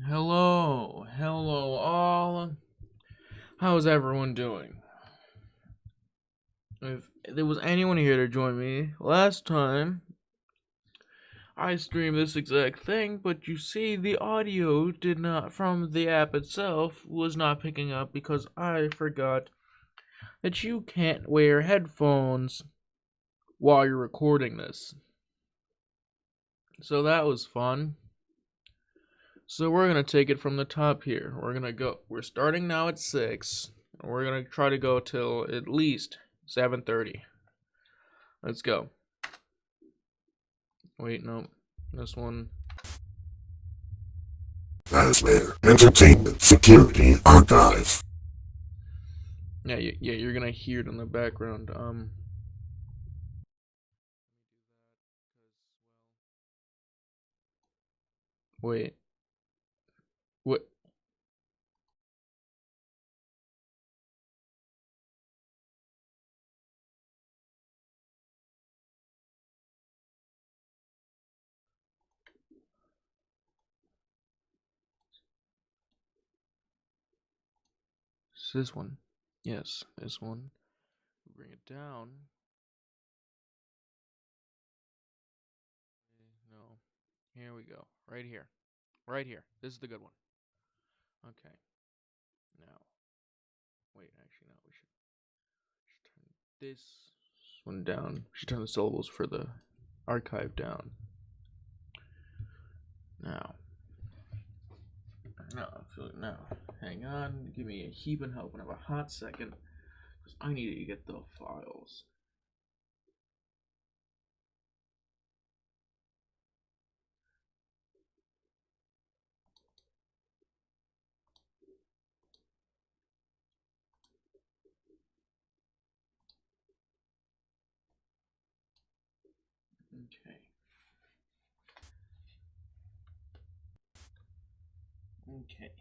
Hello all. How's everyone doing? If there was anyone here to join me last time, I streamed this exact thing, but you see, the audio did not, from the app itself, was not picking up because I forgot that you can't wear headphones while you're recording this. So that was fun. So we're gonna take it from the top here. We're starting now at 6. We're gonna try to go till at least 7:30. Let's go. Wait, no. This one. Fazbear, Entertainment, Security, Archive. Yeah, you're gonna hear it in the background. Wait. What? Is this one? Yes, this one. Bring it down. No. Here we go. Right here. Right here. This is the good one. Okay. Now. Wait, actually, no. We should turn this one down. We should turn the syllables for the archive down. Now. No. Hang on. Give me a heaping help and have a hot second. Because I need to get the files. Okay. Okay.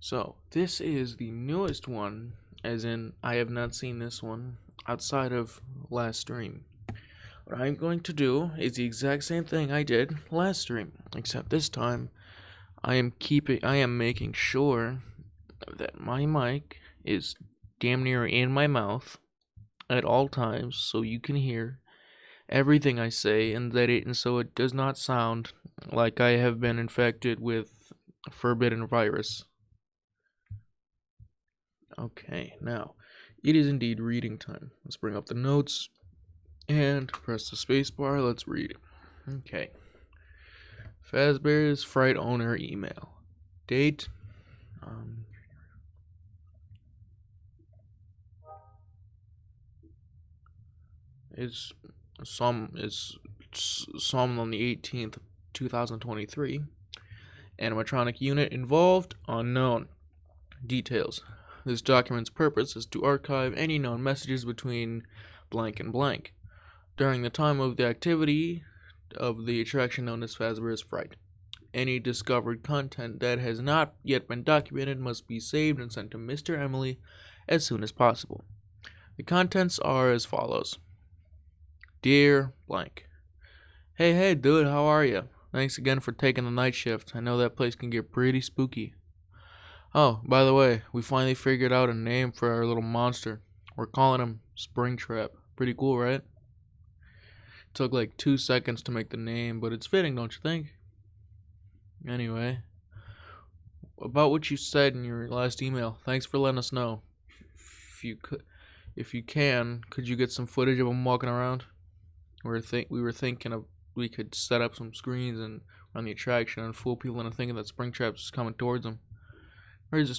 So, this is the newest one, as in, I have not seen this one outside of last stream. What I'm going to do is the exact same thing I did last stream, except this time I am making sure that my mic is damn near in my mouth at all times so you can hear everything I say and so it does not sound like I have been infected with a forbidden virus. Okay, now it is indeed reading time. Let's bring up the notes and press the spacebar. Let's read. Okay. Fazbear's Fright owner email. Date. Is some on the 18th, 2023. Animatronic unit involved unknown. Details. This document's purpose is to archive any known messages between blank and blank during the time of the activity of the attraction known as Fazbear's Fright. Any discovered content that has not yet been documented must be saved and sent to Mr. Emily as soon as possible. The contents are as follows. Dear blank. Hey dude, how are you? Thanks again for taking the night shift. I know that place can get pretty spooky. Oh, by the way, we finally figured out a name for our little monster. We're calling him Springtrap. Pretty cool, right? Took like 2 seconds to make the name, but it's fitting, don't you think? Anyway, about what you said in your last email, thanks for letting us know. If you can, could you get some footage of him walking around? We were thinking of we could set up some screens and run the attraction and fool people into thinking that Springtrap's coming towards them. Raise a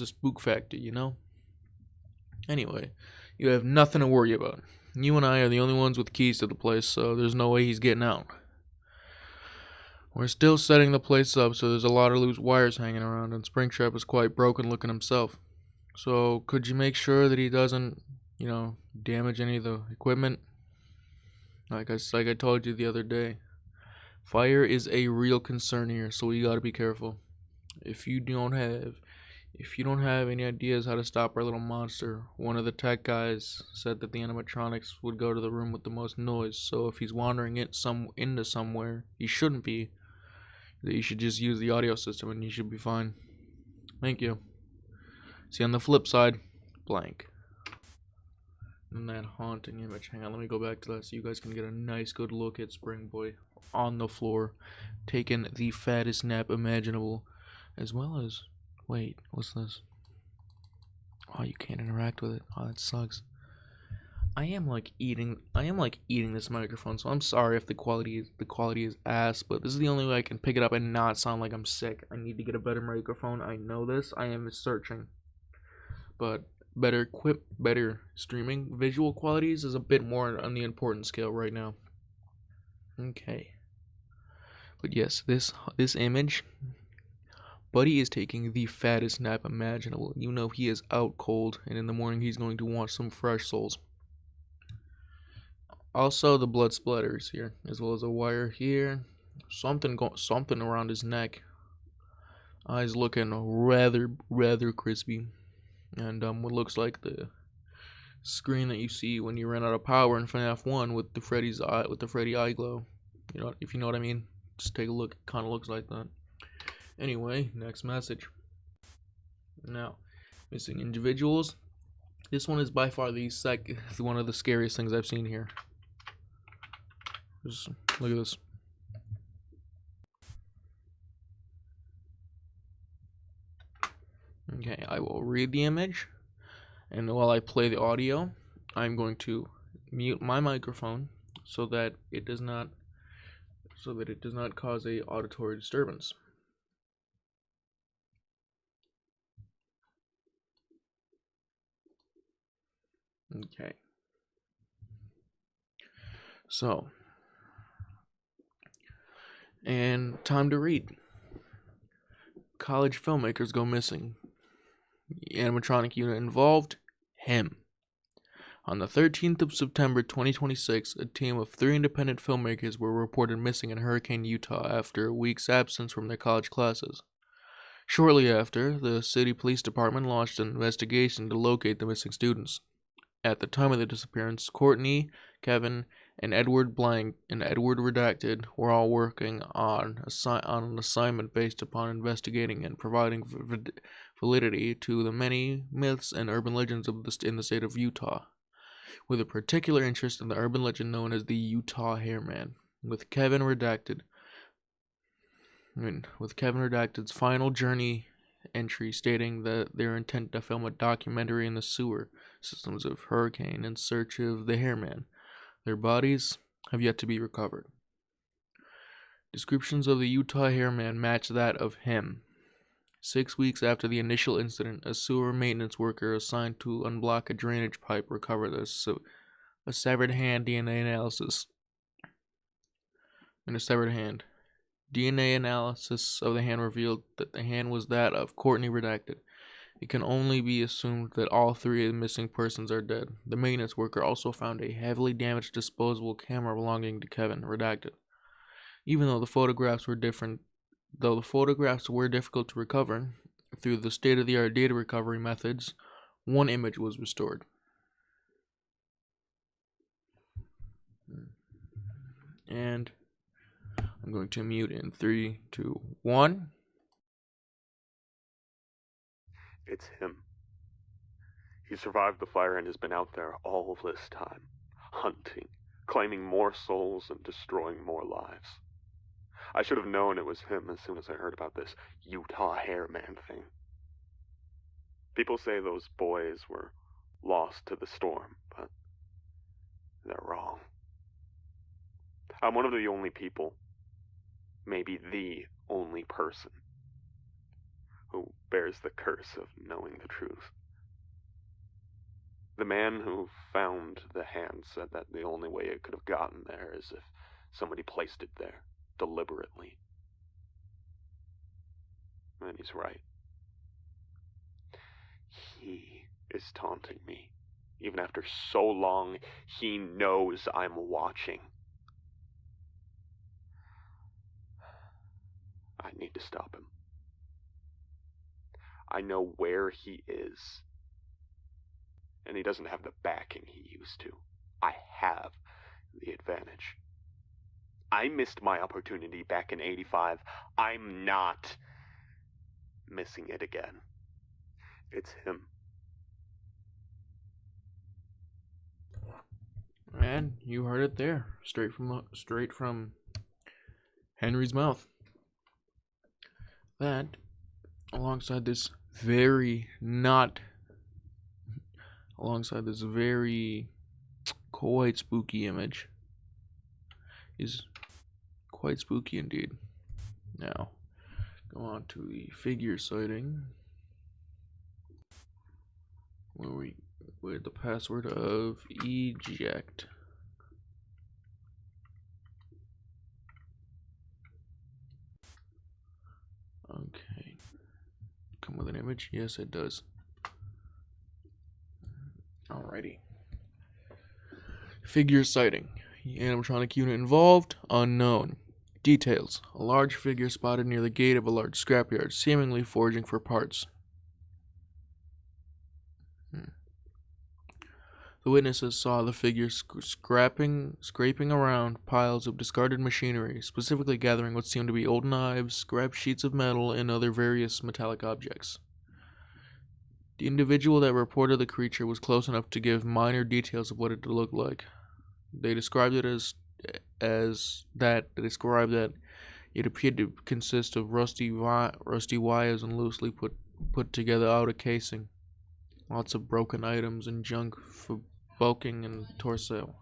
spook factor, you know? Anyway, you have nothing to worry about. You and I are the only ones with keys to the place, so there's no way he's getting out. We're still setting the place up, so there's a lot of loose wires hanging around, and Springtrap is quite broken looking himself. So, could you make sure that he doesn't, damage any of the equipment? Like I told you the other day, fire is a real concern here, so we gotta be careful. If you don't have any ideas how to stop our little monster, one of the tech guys said that the animatronics would go to the room with the most noise. So if he's wandering into somewhere he shouldn't be, You should just use the audio system and you should be fine. Thank you. See, on the flip side, blank. And that haunting image. Hang on, let me go back to that so you guys can get a nice good look at Spring Boy on the floor, taking the fattest nap imaginable, as well as... Wait, what's this? Oh, you can't interact with it. Oh, that sucks. I am like eating this microphone, so I'm sorry if the quality is ass, but this is the only way I can pick it up and not sound like I'm sick. I need to get a better microphone. I know this. I am searching. But better streaming visual qualities is a bit more on the important scale right now. Okay. But yes, this image, Buddy is taking the fattest nap imaginable. You know he is out cold, and in the morning he's going to want some fresh souls. Also, the blood splatters here, as well as a wire here. Something around his neck. Eyes looking rather crispy, and what looks like the screen that you see when you run out of power in FNAF 1 with the Freddy eye glow. You know, if you know what I mean. Just take a look. It kind of looks like that. Anyway, next message. Now, missing individuals. This one is by far one of the scariest things I've seen here. Just look at this. Okay, I will read the image, and while I play the audio, I'm going to mute my microphone so that it does not cause a auditory disturbance. Okay. So, and time to read. College filmmakers go missing. The animatronic unit involved, him. On the 13th of September 2026, a team of 3 independent filmmakers were reported missing in Hurricane, Utah after a week's absence from their college classes. Shortly after, the city police department launched an investigation to locate the missing students. At the time of the disappearance, Courtney, Kevin, and Edward Redacted were all working on an assignment based upon investigating and providing validity to the many myths and urban legends in the state of Utah, with a particular interest in the urban legend known as the Utah Hairman, with Kevin Redacted's final journey entry stating that their intent to film a documentary in the sewer systems of Hurricane in search of the Hairman. Their bodies have yet to be recovered. Descriptions of the Utah Hairman match that of him. 6 weeks after the initial incident, a sewer maintenance worker assigned to unblock a drainage pipe recovered a severed hand DNA analysis. In a severed hand. DNA analysis of the hand revealed that the hand was that of Courtney Redacted. It can only be assumed that all 3 of the missing persons are dead. The maintenance worker also found a heavily damaged disposable camera belonging to Kevin Redacted. Even though the photographs were difficult to recover, through the state-of-the-art data recovery methods, one image was restored. And I'm going to mute in 3, 2, 1. It's him. He survived the fire and has been out there all this time, hunting, claiming more souls and destroying more lives. I should have known it was him as soon as I heard about this Utah Hairman thing. People say those boys were lost to the storm, but they're wrong. I'm one of the only people, maybe the only person, who bears the curse of knowing the truth. The man who found the hand said that the only way it could have gotten there is if somebody placed it there, deliberately. And he's right. He is taunting me. Even after so long, he knows I'm watching. I need to stop him. I know where he is. And he doesn't have the backing he used to. I have the advantage. I missed my opportunity back in '85. I'm not missing it again. It's him. And you heard it there, straight from Henry's mouth. That, alongside this very not, alongside this very quite spooky image, is quite spooky indeed. Now, go on to the figure sighting, with the password of eject. Okay. Come with an image? Yes, it does. Alrighty. Figure sighting. Animatronic unit involved? Unknown. Details. A large figure spotted near the gate of a large scrapyard, seemingly foraging for parts. The witnesses saw the figure scraping around piles of discarded machinery, specifically gathering what seemed to be old knives, scrap sheets of metal, and other various metallic objects. The individual that reported the creature was close enough to give minor details of what it looked like. They described it they described that it appeared to consist of rusty wires and loosely put together outer casing. Lots of broken items and junk for bulking and torso.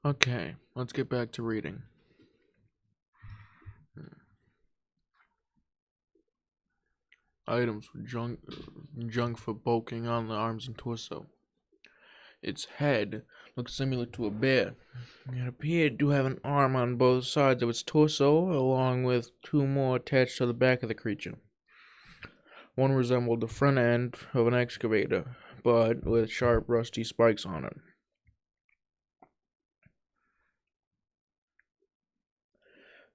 Okay, let's get back to reading. Items junk for bulking on the arms and torso. Its head looked similar to a bear. It appeared to have an arm on both sides of its torso, along with two more attached to the back of the creature. One resembled the front end of an excavator, but with sharp, rusty spikes on it.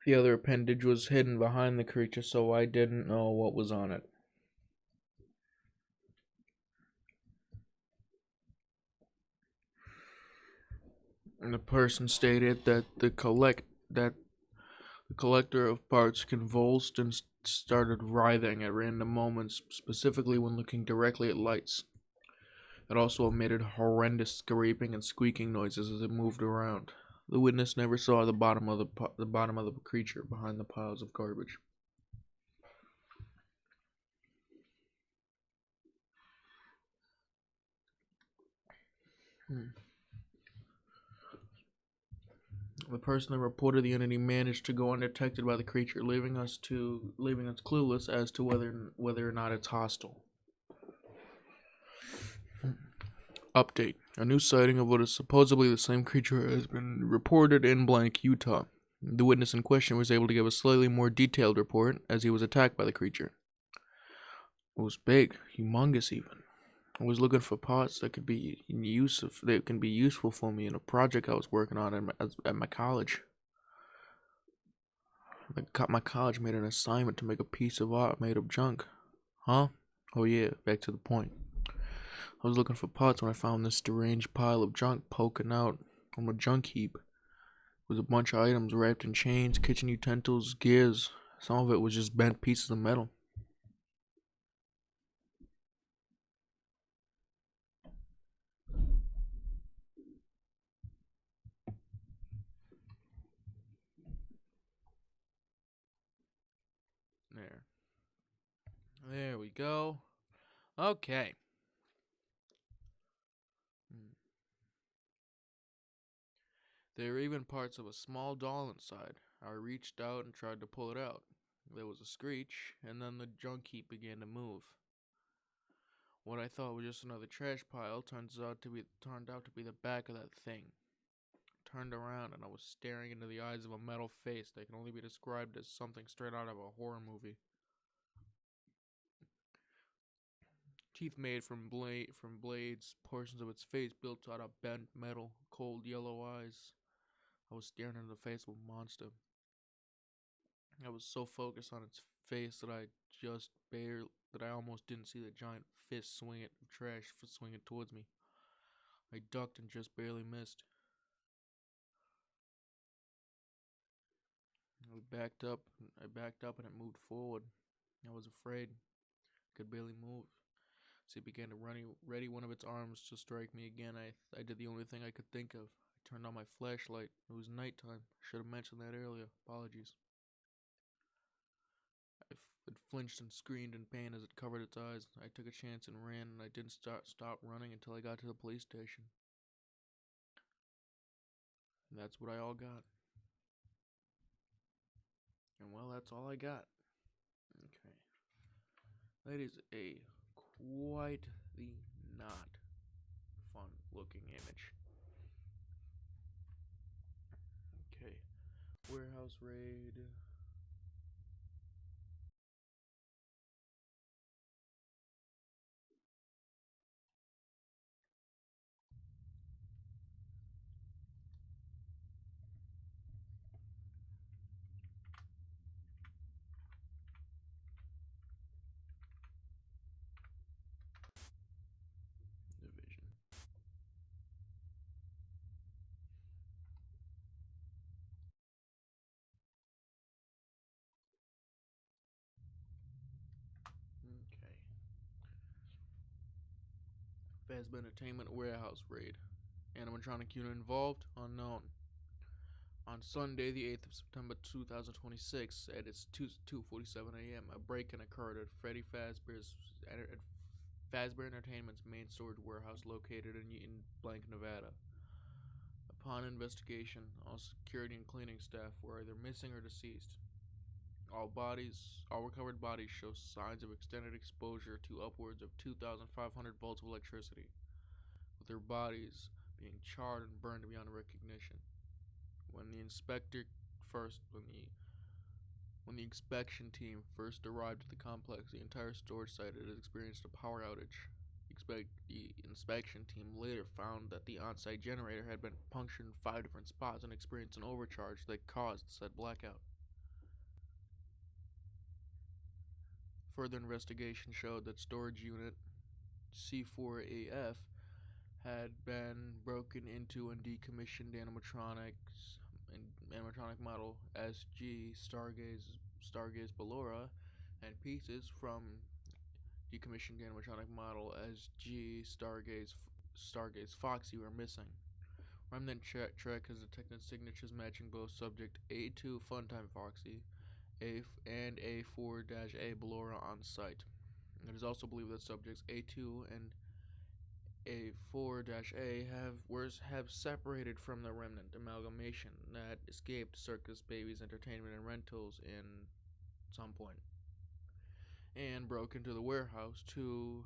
The other appendage was hidden behind the creature, so I didn't know what was on it. And the person stated that the collector of parts convulsed and started writhing at random moments, specifically when looking directly at lights. It also emitted horrendous scraping and squeaking noises as it moved around. The witness never saw the bottom of the creature behind the piles of garbage. The person that reported the entity managed to go undetected by the creature, leaving us clueless as to whether or not it's hostile. Update. A new sighting of what is supposedly the same creature has been reported in blank, Utah. The witness in question was able to give a slightly more detailed report as he was attacked by the creature. It was big, humongous even. I was looking for parts that can be useful for me in a project I was working on at my college. My college made an assignment to make a piece of art made of junk. Huh? Oh yeah, back to the point. I was looking for parts when I found this deranged pile of junk poking out from a junk heap. It was a bunch of items wrapped in chains, kitchen utensils, gears. Some of it was just bent pieces of metal. There we go. Okay. There were even parts of a small doll inside. I reached out and tried to pull it out. There was a screech, and then the junk heap began to move. What I thought was just another trash pile turned out to be the back of that thing. I turned around and I was staring into the eyes of a metal face that can only be described as something straight out of a horror movie. Teeth made from blades, portions of its face built out of bent metal, cold yellow eyes. I was staring into the face of a monster. I was so focused on its face that I almost didn't see the giant fist swinging towards me. I ducked and just barely missed. I backed up and it moved forward. I was afraid. I could barely move. So it began to ready one of its arms to strike me again. I did the only thing I could think of. I turned on my flashlight. It was nighttime. Should have mentioned that earlier. Apologies. It flinched and screamed in pain as it covered its eyes. I took a chance and ran, and I didn't stop running until I got to the police station. And that's what I all got. And well, that's all I got. Okay. That is a quite the not fun looking image. Okay. Warehouse raid. Division. Okay. Fazbear Entertainment warehouse raid. Animatronic unit involved? Unknown. On Sunday, the 8th of September 2026, at its 2:47 a.m., a break-in occurred at Fazbear Entertainment's main storage warehouse located in blank, Nevada. A Upon investigation, all security and cleaning staff were either missing or deceased. All recovered bodies show signs of extended exposure to upwards of 2,500 volts of electricity, with their bodies being charred and burned beyond recognition. When the inspection team first arrived at the complex, the entire storage site had experienced a power outage. The inspection team later found that the on-site generator had been punctured in 5 different spots and experienced an overcharge that caused said blackout. Further investigation showed that storage unit C4AF had been broken into and decommissioned animatronic model SG Stargaze Ballora, and pieces from decommissioned animatronic model SG Stargaze Foxy were missing. Remnant check has detected signatures matching both subject A2 Funtime Foxy and A4-A Ballora on site. It is also believed that subjects A2 and A4-A have separated from the remnant amalgamation that escaped Circus Baby's Entertainment and Rentals in some point, and broke into the warehouse to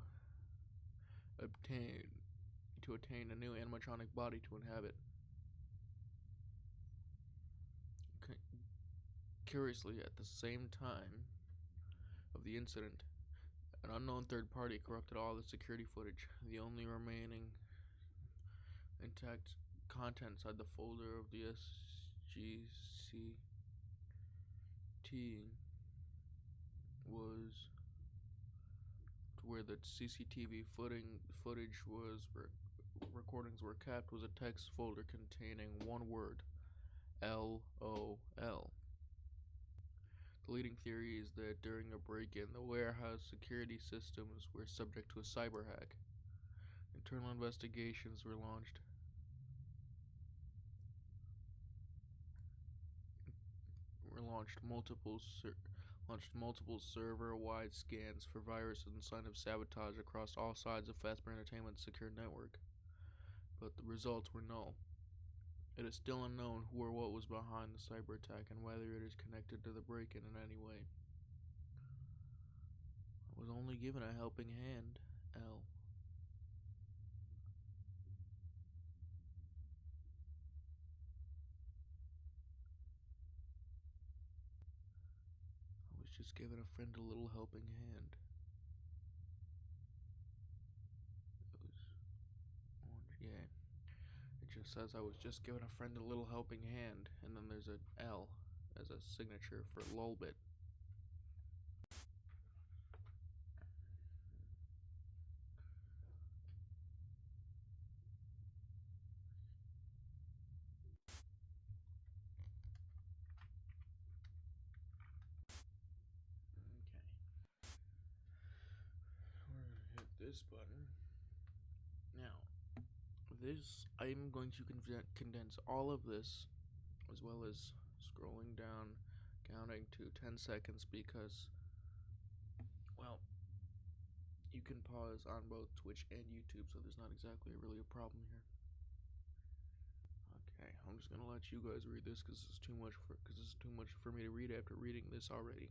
attain a new animatronic body to inhabit. Curiously, at the same time of the incident, an unknown third party corrupted all the security footage. The only remaining intact content inside the folder of the SGCT was where the CCTV footage was recordings were kept, was a text folder containing one word: LOL. The leading theory is that during a break-in, the warehouse security systems were subject to a cyber hack. Internal investigations were launched. Multiple server-wide scans for viruses and signs of sabotage across all sides of Fazbear Entertainment's secure network, but the results were null. It is still unknown who or what was behind the cyber attack and whether it is connected to the break-in in any way. I was only given a helping hand, L. I was just giving a friend a little helping hand. It was orange, yeah. It just says I was just giving a friend a little helping hand, and then there's an L as a signature for lolbit. Okay. We're gonna hit this button. Now, I'm going to condense all of this, as well as scrolling down, counting to 10 seconds, because, well, you can pause on both Twitch and YouTube, so there's not exactly really a problem here. Okay, I'm just gonna let you guys read this because this is too much for me to read after reading this already.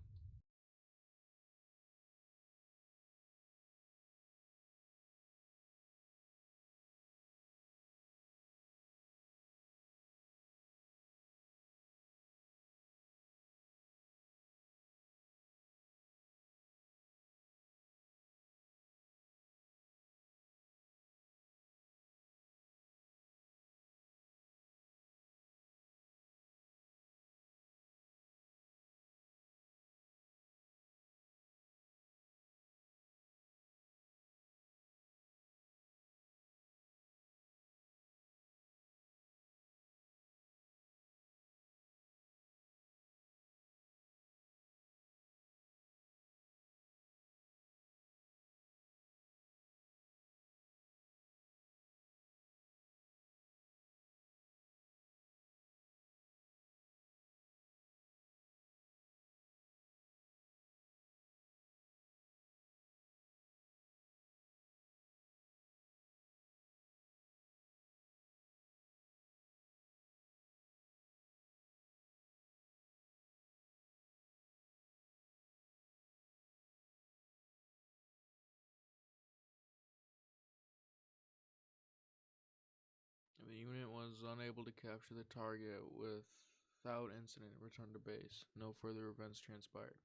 unit was unable to capture the target without incident and returned to base. No further events transpired.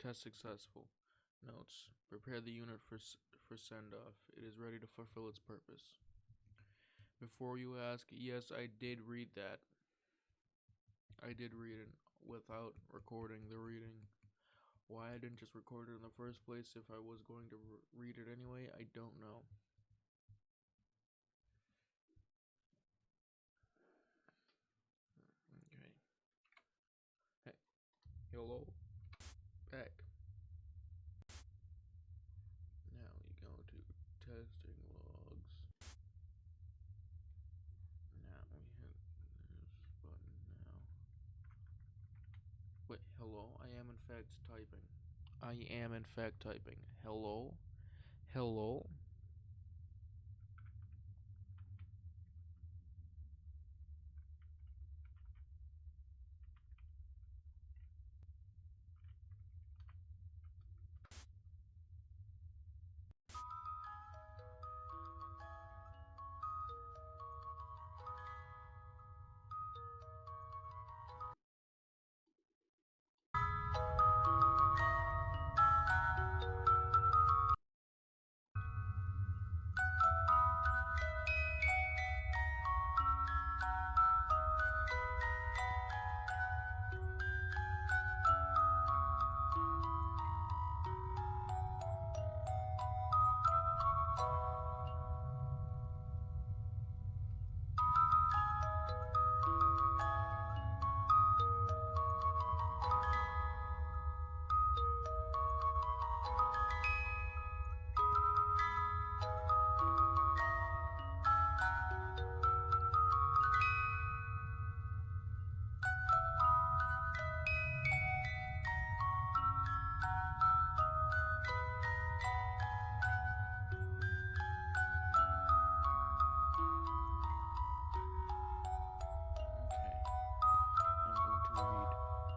Test successful. Notes. Prepare the unit for send-off. It is ready to fulfill its purpose. Before you ask, yes, I did read that. I did read it without recording the reading. Why I didn't just record it in the first place if I was going to read it anyway, I don't know. Okay. Hey. Hello. Back. Now we go to testing logs. Now we hit this button now. Wait, hello? I am in fact typing. Hello? Hello?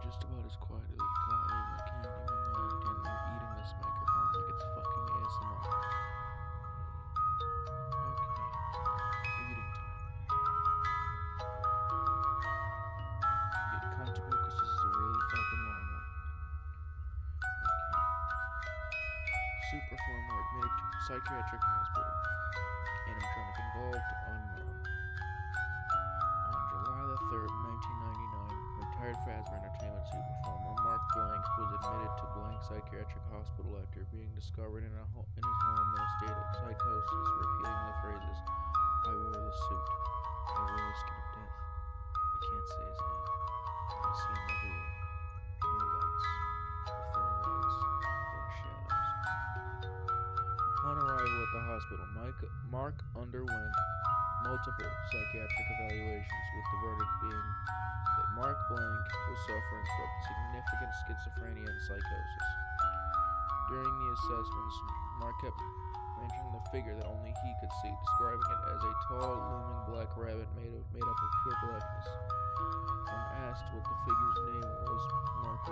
Just about as quietly as I can, even though I'm damn near eating this microphone like it's fucking ASMR. Okay, reading time. Get comfortable because this is a really fucking long one. Okay. Superform were admitted to Psychiatric hospital. Animatronic involved, unknown. On July the 3rd, 1999, retired Fazbear Entertainment suit performer Mark Blank was admitted to Blank Psychiatric Hospital after being discovered in his home in a state of psychosis, repeating the phrases, "I wore the suit. I wore the skin of death. I can't say his name. I see him everywhere. No lights. If there are lights, there are shadows." Upon arrival at the hospital, Mark underwent multiple psychiatric evaluations, with the verdict being that Mark Blank was suffering from significant schizophrenia and psychosis. During the assessments, Mark kept mentioning the figure that only he could see, describing it as a tall, looming black rabbit made up of pure blackness. When asked what the figure's name was, Mark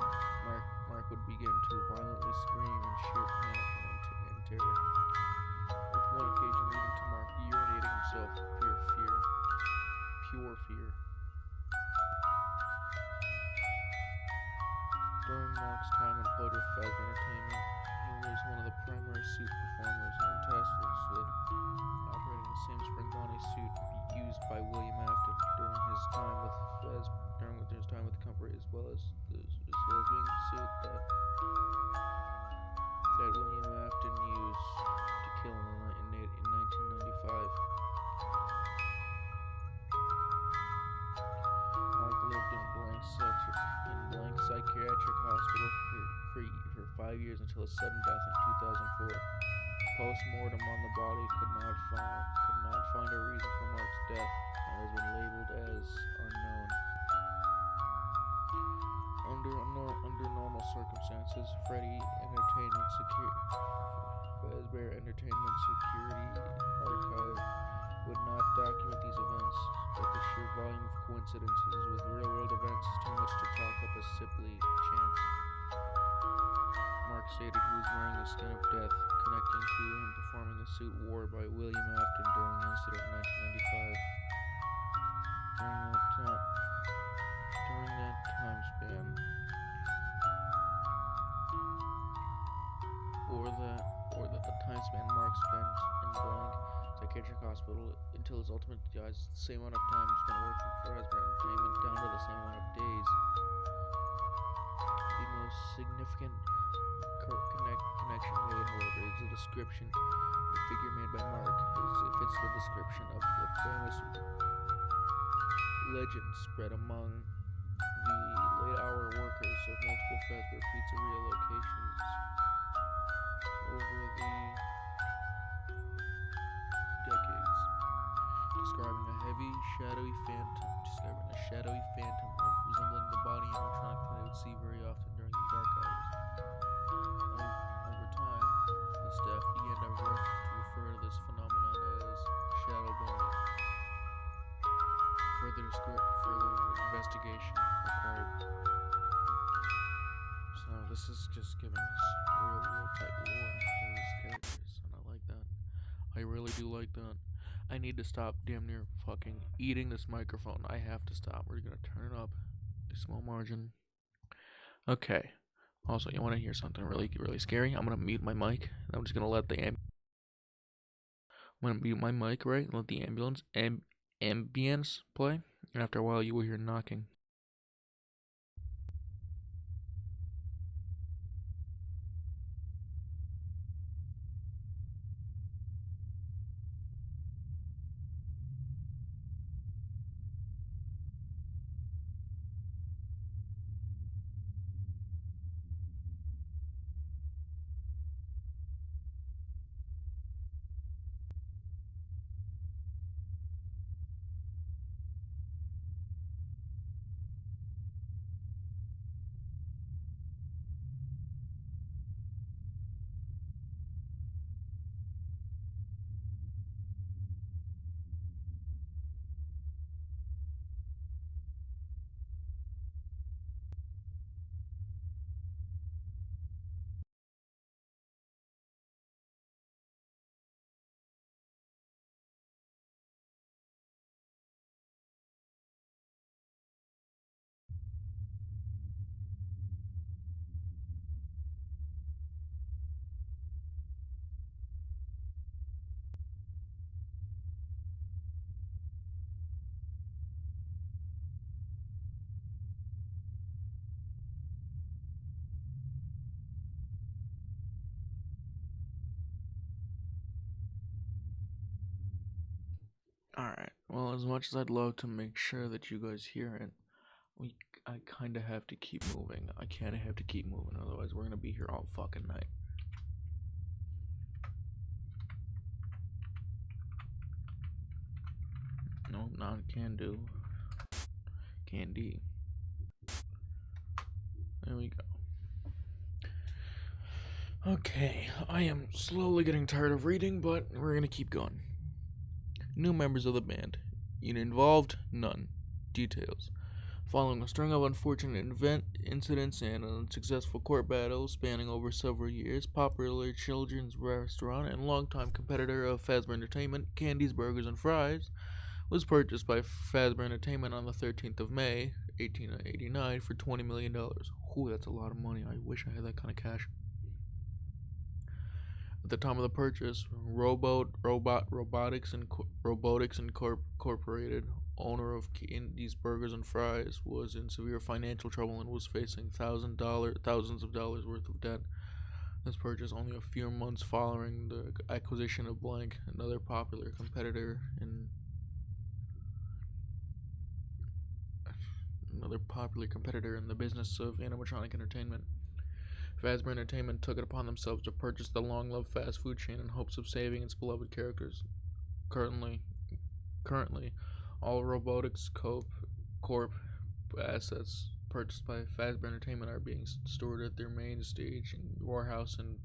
would begin to violently scream in sheer panic and terror, with one occasion leading to Mark urinating himself in pure fear. During Mark's time employed with Fazbear Entertainment, he was one of the primary suit performers and tasked with operating the same spring body suit used by William Afton during his time with the company, as well as being the suit that William Afton used to kill in 1995. Mark lived in Blank Psychiatric Hospital for 5 years until his sudden death in 2004. Post-mortem on the body could not find a reason for Mark's death and has been labeled as unknown. Under normal circumstances, Fazbear Entertainment Security Archive would not document these events, but the sheer volume of coincidences with real-world events is too much to chalk up as simply chance. Mark stated he was wearing the skin of death, connecting to him performing the suit worn by William Afton during the incident in 1995. During that time span, or that the time span Mark spent in blank psychiatric hospital until his ultimate demise, the same amount of time spent working for Fazbear Entertainment down to the same amount of days. The most significant connection made, however, is the description the figure made by Mark, as if it's the description of the famous legend spread among the late-hour workers of multiple Fazbear Pizzeria locations over the decades, describing a shadowy phantom resembling the body animatronic that they would see very often during the dark hours. Over time, the staff began to refer to this phenomenon as shadow boning. Further investigation required. So this is just giving us real type lore for these characters, and I like that. I really do like that. I need to stop damn near fucking eating this microphone. I have to stop. We're gonna turn it up a small margin. Okay. Also, you want to hear something really scary? I'm gonna mute my mic. And I'm just gonna let I'm gonna mute my mic, right? And let the ambience play. And after a while, you will hear knocking. Alright, well, as much as I'd love to make sure that you guys hear it, I kind of have to keep moving. I kind of have to keep moving, otherwise we're gonna be here all fucking night. No, not can do. Candy. There we go. Okay, I am slowly getting tired of reading, but we're gonna keep going. New members of the band. Unit involved? None. Details. Following a string of unfortunate incidents and unsuccessful court battles spanning over several years, popular children's restaurant and longtime competitor of Fazbear Entertainment, Candy's Burgers and Fries, was purchased by Fazbear Entertainment on the 13th of May, 1889 for $20 million. Ooh, that's a lot of money. I wish I had that kind of cash. At the time of the purchase, Robotics Incorporated, owner of Candy's Burgers and Fries, was in severe financial trouble and was facing thousands of dollars worth of debt. This purchase only a few months following the acquisition of Blank, another popular competitor in the business of animatronic entertainment. Fazbear Entertainment took it upon themselves to purchase the long-loved fast food chain in hopes of saving its beloved characters. Currently, all Robotics Corp assets purchased by Fazbear Entertainment are being stored at their main stage and warehouse in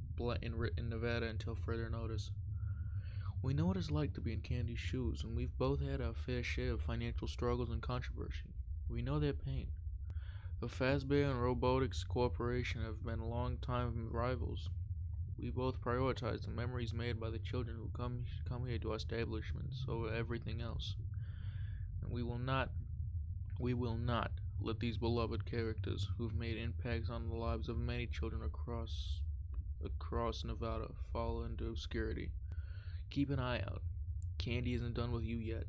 Nevada until further notice. We know what it's like to be in Candy's shoes, and we've both had our fair share of financial struggles and controversy. We know their pain. The Fazbear and Robotics Corporation have been long-time rivals. We both prioritize the memories made by the children who come here to our establishments over everything else. And we will not We will not let these beloved characters who've made impacts on the lives of many children across Nevada fall into obscurity. Keep an eye out. Candy isn't done with you yet.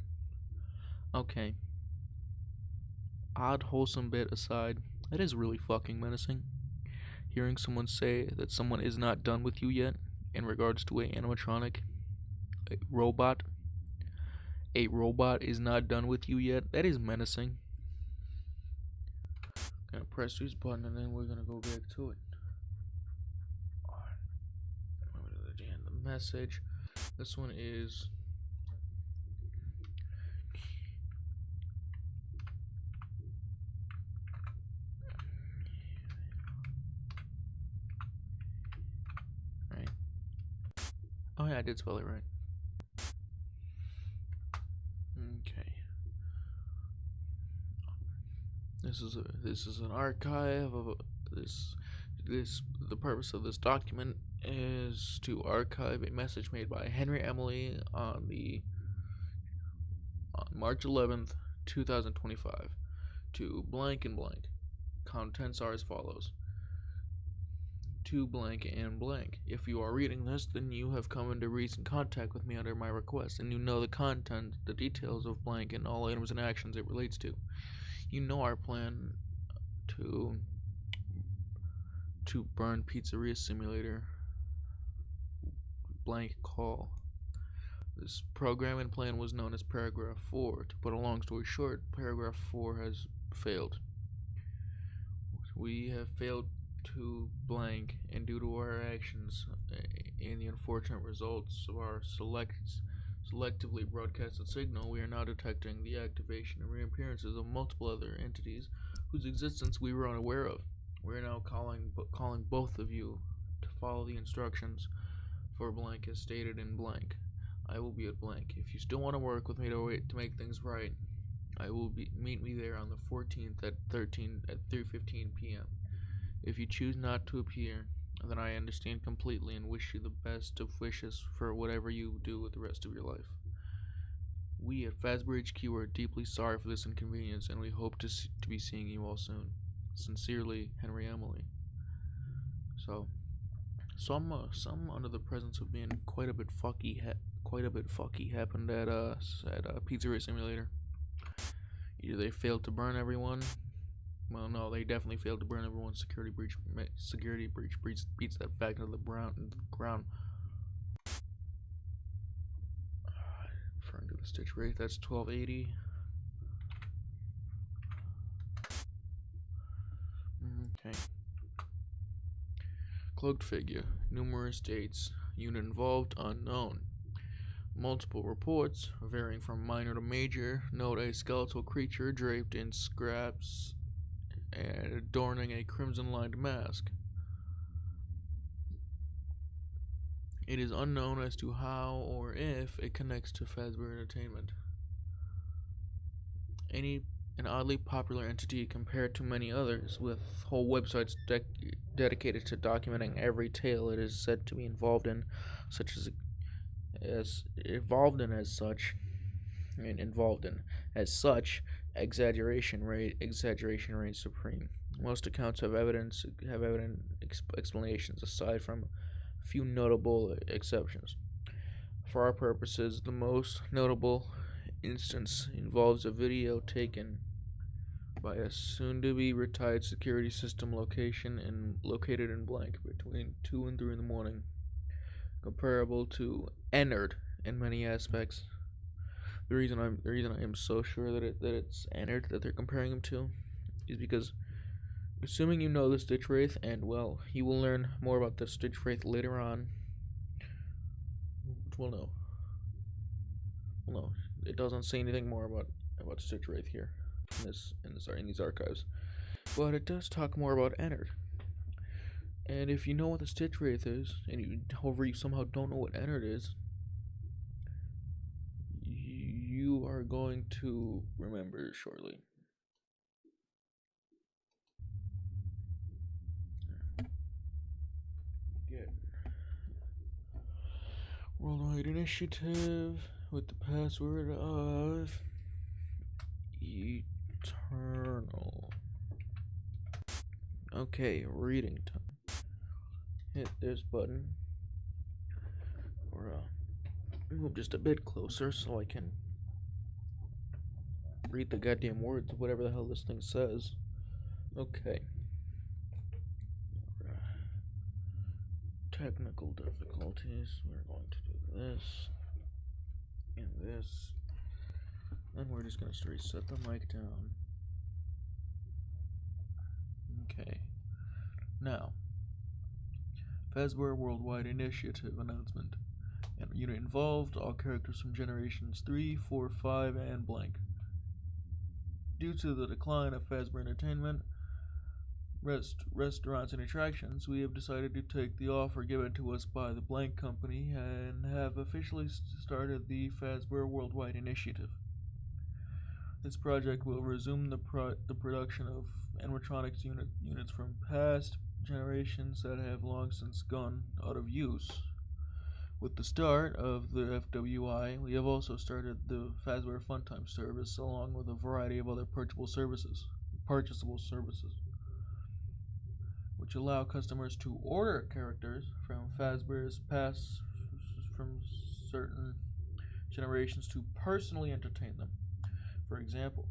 Okay. Odd wholesome bit aside, that is really fucking menacing. Hearing someone say that someone is not done with you yet in regards to a animatronic, a robot is not done with you yet, that is menacing. Gonna press this button and then we're gonna go back to it. The message. This one is right. Oh yeah, I did spell it right. Okay. This is an archive of the purpose of this document is to archive a message made by Henry Emily on March 11th, 2025 to blank and blank. Contents are as follows. To blank and blank. If you are reading this, then you have come into recent contact with me under my request, and you know the content, the details of blank, and all items and actions it relates to. You know our plan to burn Pizzeria Simulator. Blank call. This program and plan was known as Paragraph 4. To put a long story short, Paragraph 4 has failed. We have failed to blank, and due to our actions and the unfortunate results of our selectively broadcasted signal, we are now detecting the activation and reappearances of multiple other entities whose existence we were unaware of. We are now calling both of you to follow the instructions for blank as stated in blank. I will be at blank. If you still want to work with me to make things right, meet me there on the 14th at 3:15 p.m. If you choose not to appear, then I understand completely and wish you the best of wishes for whatever you do with the rest of your life. We at Fazbear HQ are deeply sorry for this inconvenience, and we hope to be seeing you all soon. Sincerely, Henry Emily. So, some under the presence of being quite a bit fucky happened at Pizzeria Simulator. Either they failed to burn everyone. Well, no, they definitely failed to burn everyone. Security breach beats that fact into the ground. Referring to the stitch rate, that's 1280. Okay. Cloaked figure. Numerous dates. Unit involved unknown. Multiple reports, varying from minor to major, note a skeletal creature draped in scraps and adorning a crimson-lined mask. It is unknown as to how or if it connects to Fazbear Entertainment. An oddly popular entity compared to many others, with whole websites dedicated to documenting every tale it is said to be involved in, exaggeration rate supreme. Most accounts have evident explanations aside from a few notable exceptions. For our purposes, the most notable instance involves a video taken by a soon-to-be retired security system located in blank between 2 and 3 in the morning, comparable to Ennard in many aspects. The reason I am so sure that it's Ennard that they're comparing him to is because, assuming you know the Stitch Wraith, and well, you will learn more about the Stitch Wraith later on. Well, no, it doesn't say anything more about Stitch Wraith here in these archives, but it does talk more about Ennard. And if you know what the Stitch Wraith is, and you somehow don't know what Ennard is, you are going to remember shortly. Good. Worldwide initiative with the password of Eternal. Okay, reading time. Hit this button. Or move just a bit closer so I can read the goddamn words of whatever the hell this thing says. Okay. Technical difficulties. We're going to do this and this. Then we're just going to reset the mic down. Okay. Now, Fazbear Worldwide Initiative announcement. And unit involved, all characters from generations 3, 4, 5, and blank. Due to the decline of Fazbear Entertainment, restaurants and attractions, we have decided to take the offer given to us by the blank company and have officially started the Fazbear Worldwide Initiative. This project will resume the production of animatronics units from past generations that have long since gone out of use. With the start of the FWI, we have also started the Fazbear Funtime service along with a variety of other purchasable services, which allow customers to order characters from Fazbear's past from certain generations to personally entertain them. For example,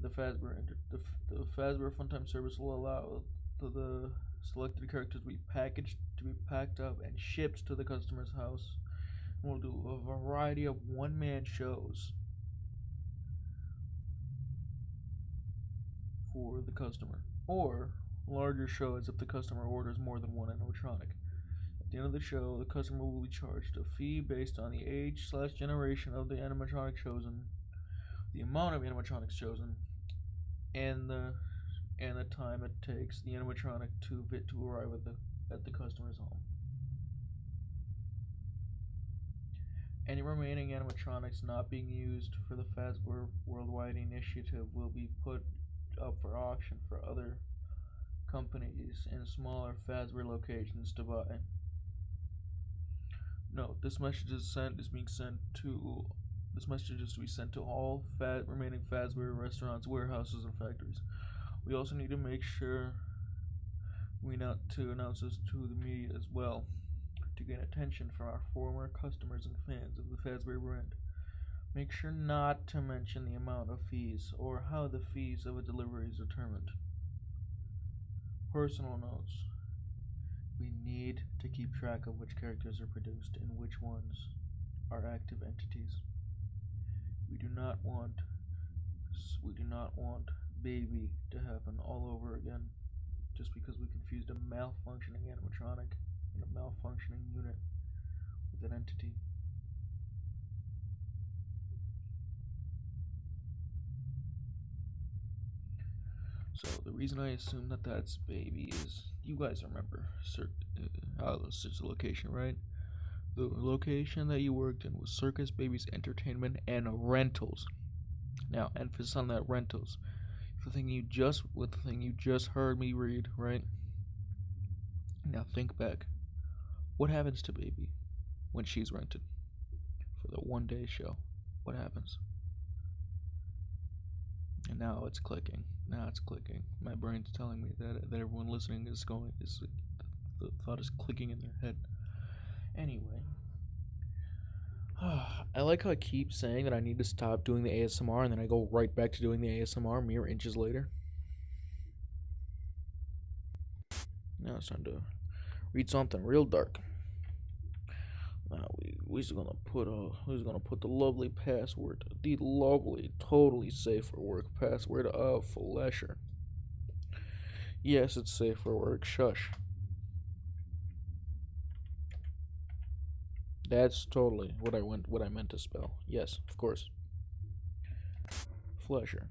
the Fazbear Funtime service will allow the selected characters to be packed up, and shipped to the customer's house. And we'll do a variety of one-man shows for the customer, or larger shows if the customer orders more than one animatronic. At the end of the show, the customer will be charged a fee based on the age/generation of the animatronic chosen, the amount of animatronics chosen, and the time it takes the animatronic to arrive at the customer's home. Any remaining animatronics not being used for the Fazbear Worldwide Initiative will be put up for auction for other companies in smaller Fazbear locations to buy. Note: this message is to be sent to all remaining Fazbear restaurants, warehouses, and factories. We also need to make sure to announce this to the media as well, to gain attention from our former customers and fans of the Fazbear brand. Make sure not to mention the amount of fees or how the fees of a delivery is determined. Personal notes: we need to keep track of which characters are produced and which ones are active entities. We do not want Baby to happen all over again, just because we confused a malfunctioning animatronic and a malfunctioning unit with an entity. So the reason I assume that that's Baby is, you guys remember the location, right? The location that you worked in was Circus Baby's Entertainment and Rentals. Now, emphasis on that rentals. The thing you just heard me read, right? Now think back. What happens to Baby when she's rented for the one-day show? What happens? And now it's clicking. My brain's telling me that everyone listening the thought is clicking in their head. Anyway, I like how I keep saying that I need to stop doing the ASMR, and then I go right back to doing the ASMR mere inches later. Now it's time to read something real dark. Now we're gonna put the lovely password, the lovely, totally safe for work password of Fletcher. Yes, it's safe for work. Shush. That's totally what I meant to spell. Yes, of course. Fletcher.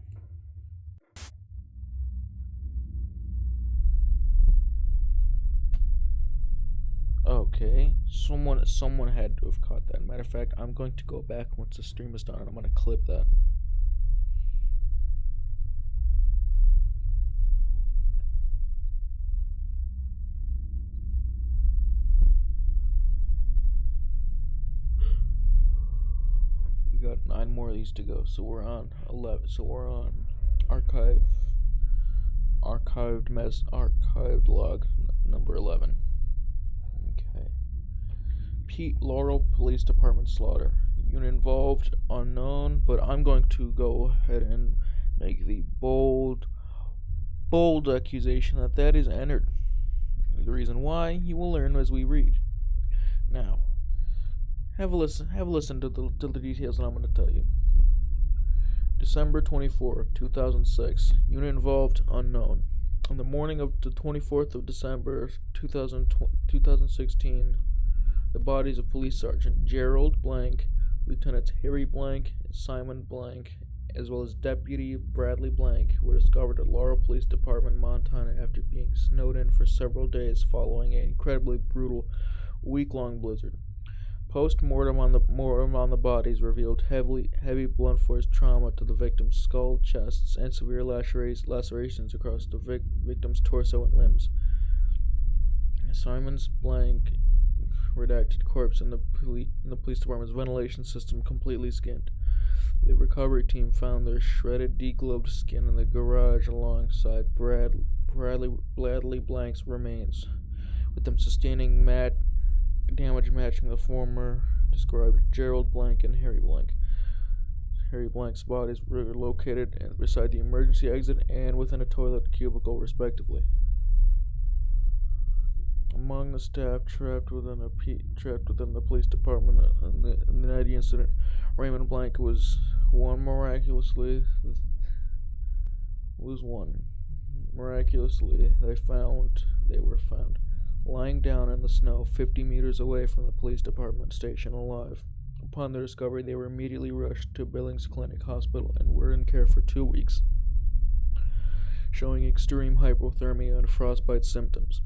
Okay, someone had to have caught that. Matter of fact, I'm going to go back once the stream is done, and I'm going to clip that. We got 9 more of these to go, so we're on 11. So we're on Archive. Archived log number 11. Okay. Laurel Police Department slaughter. Unit involved unknown, but I'm going to go ahead and make the bold accusation that is entered. The reason why you will learn as we read. Now, have a listen to the details that I'm going to tell you. December 24, 2006. Unit involved unknown. On the morning of the 24th of December 2016, the bodies of Police Sergeant Gerald Blank, Lieutenants Harry Blank and Simon Blank, as well as Deputy Bradley Blank, were discovered at Laurel Police Department, Montana, after being snowed in for several days following an incredibly brutal week-long blizzard. Post-mortem on the bodies revealed heavy blunt force trauma to the victim's skull, chests, and severe lacerations across the victim's torso and limbs. Simon's Blank redacted corpse in the police department's ventilation system completely skinned. The recovery team found their shredded, deglobed skin in the garage alongside Bradley Blank's remains, with them sustaining damage matching the former described Gerald Blank and Harry Blank. Harry Blank's bodies were located beside the emergency exit and within a toilet cubicle, respectively. Among the staff trapped within the police department in the night incident, Raymond Blank was one. Miraculously, they were found lying down in the snow 50 meters away from the police department station, alive. Upon their discovery, they were immediately rushed to Billings Clinic Hospital and were in care for 2 weeks, showing extreme hypothermia and frostbite symptoms.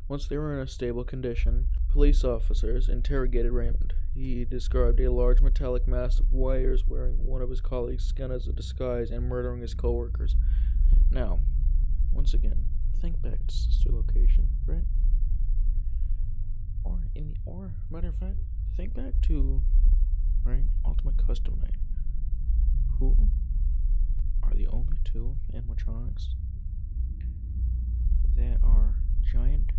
Once they were in a stable condition, police officers interrogated Raymond. He described a large metallic mass of wires wearing one of his colleagues' skin as a disguise and murdering his co-workers. Now, once again, think back to sister location, right? Or matter of fact, think back to, right, Ultimate Custom Night. Who are the only two animatronics that are giant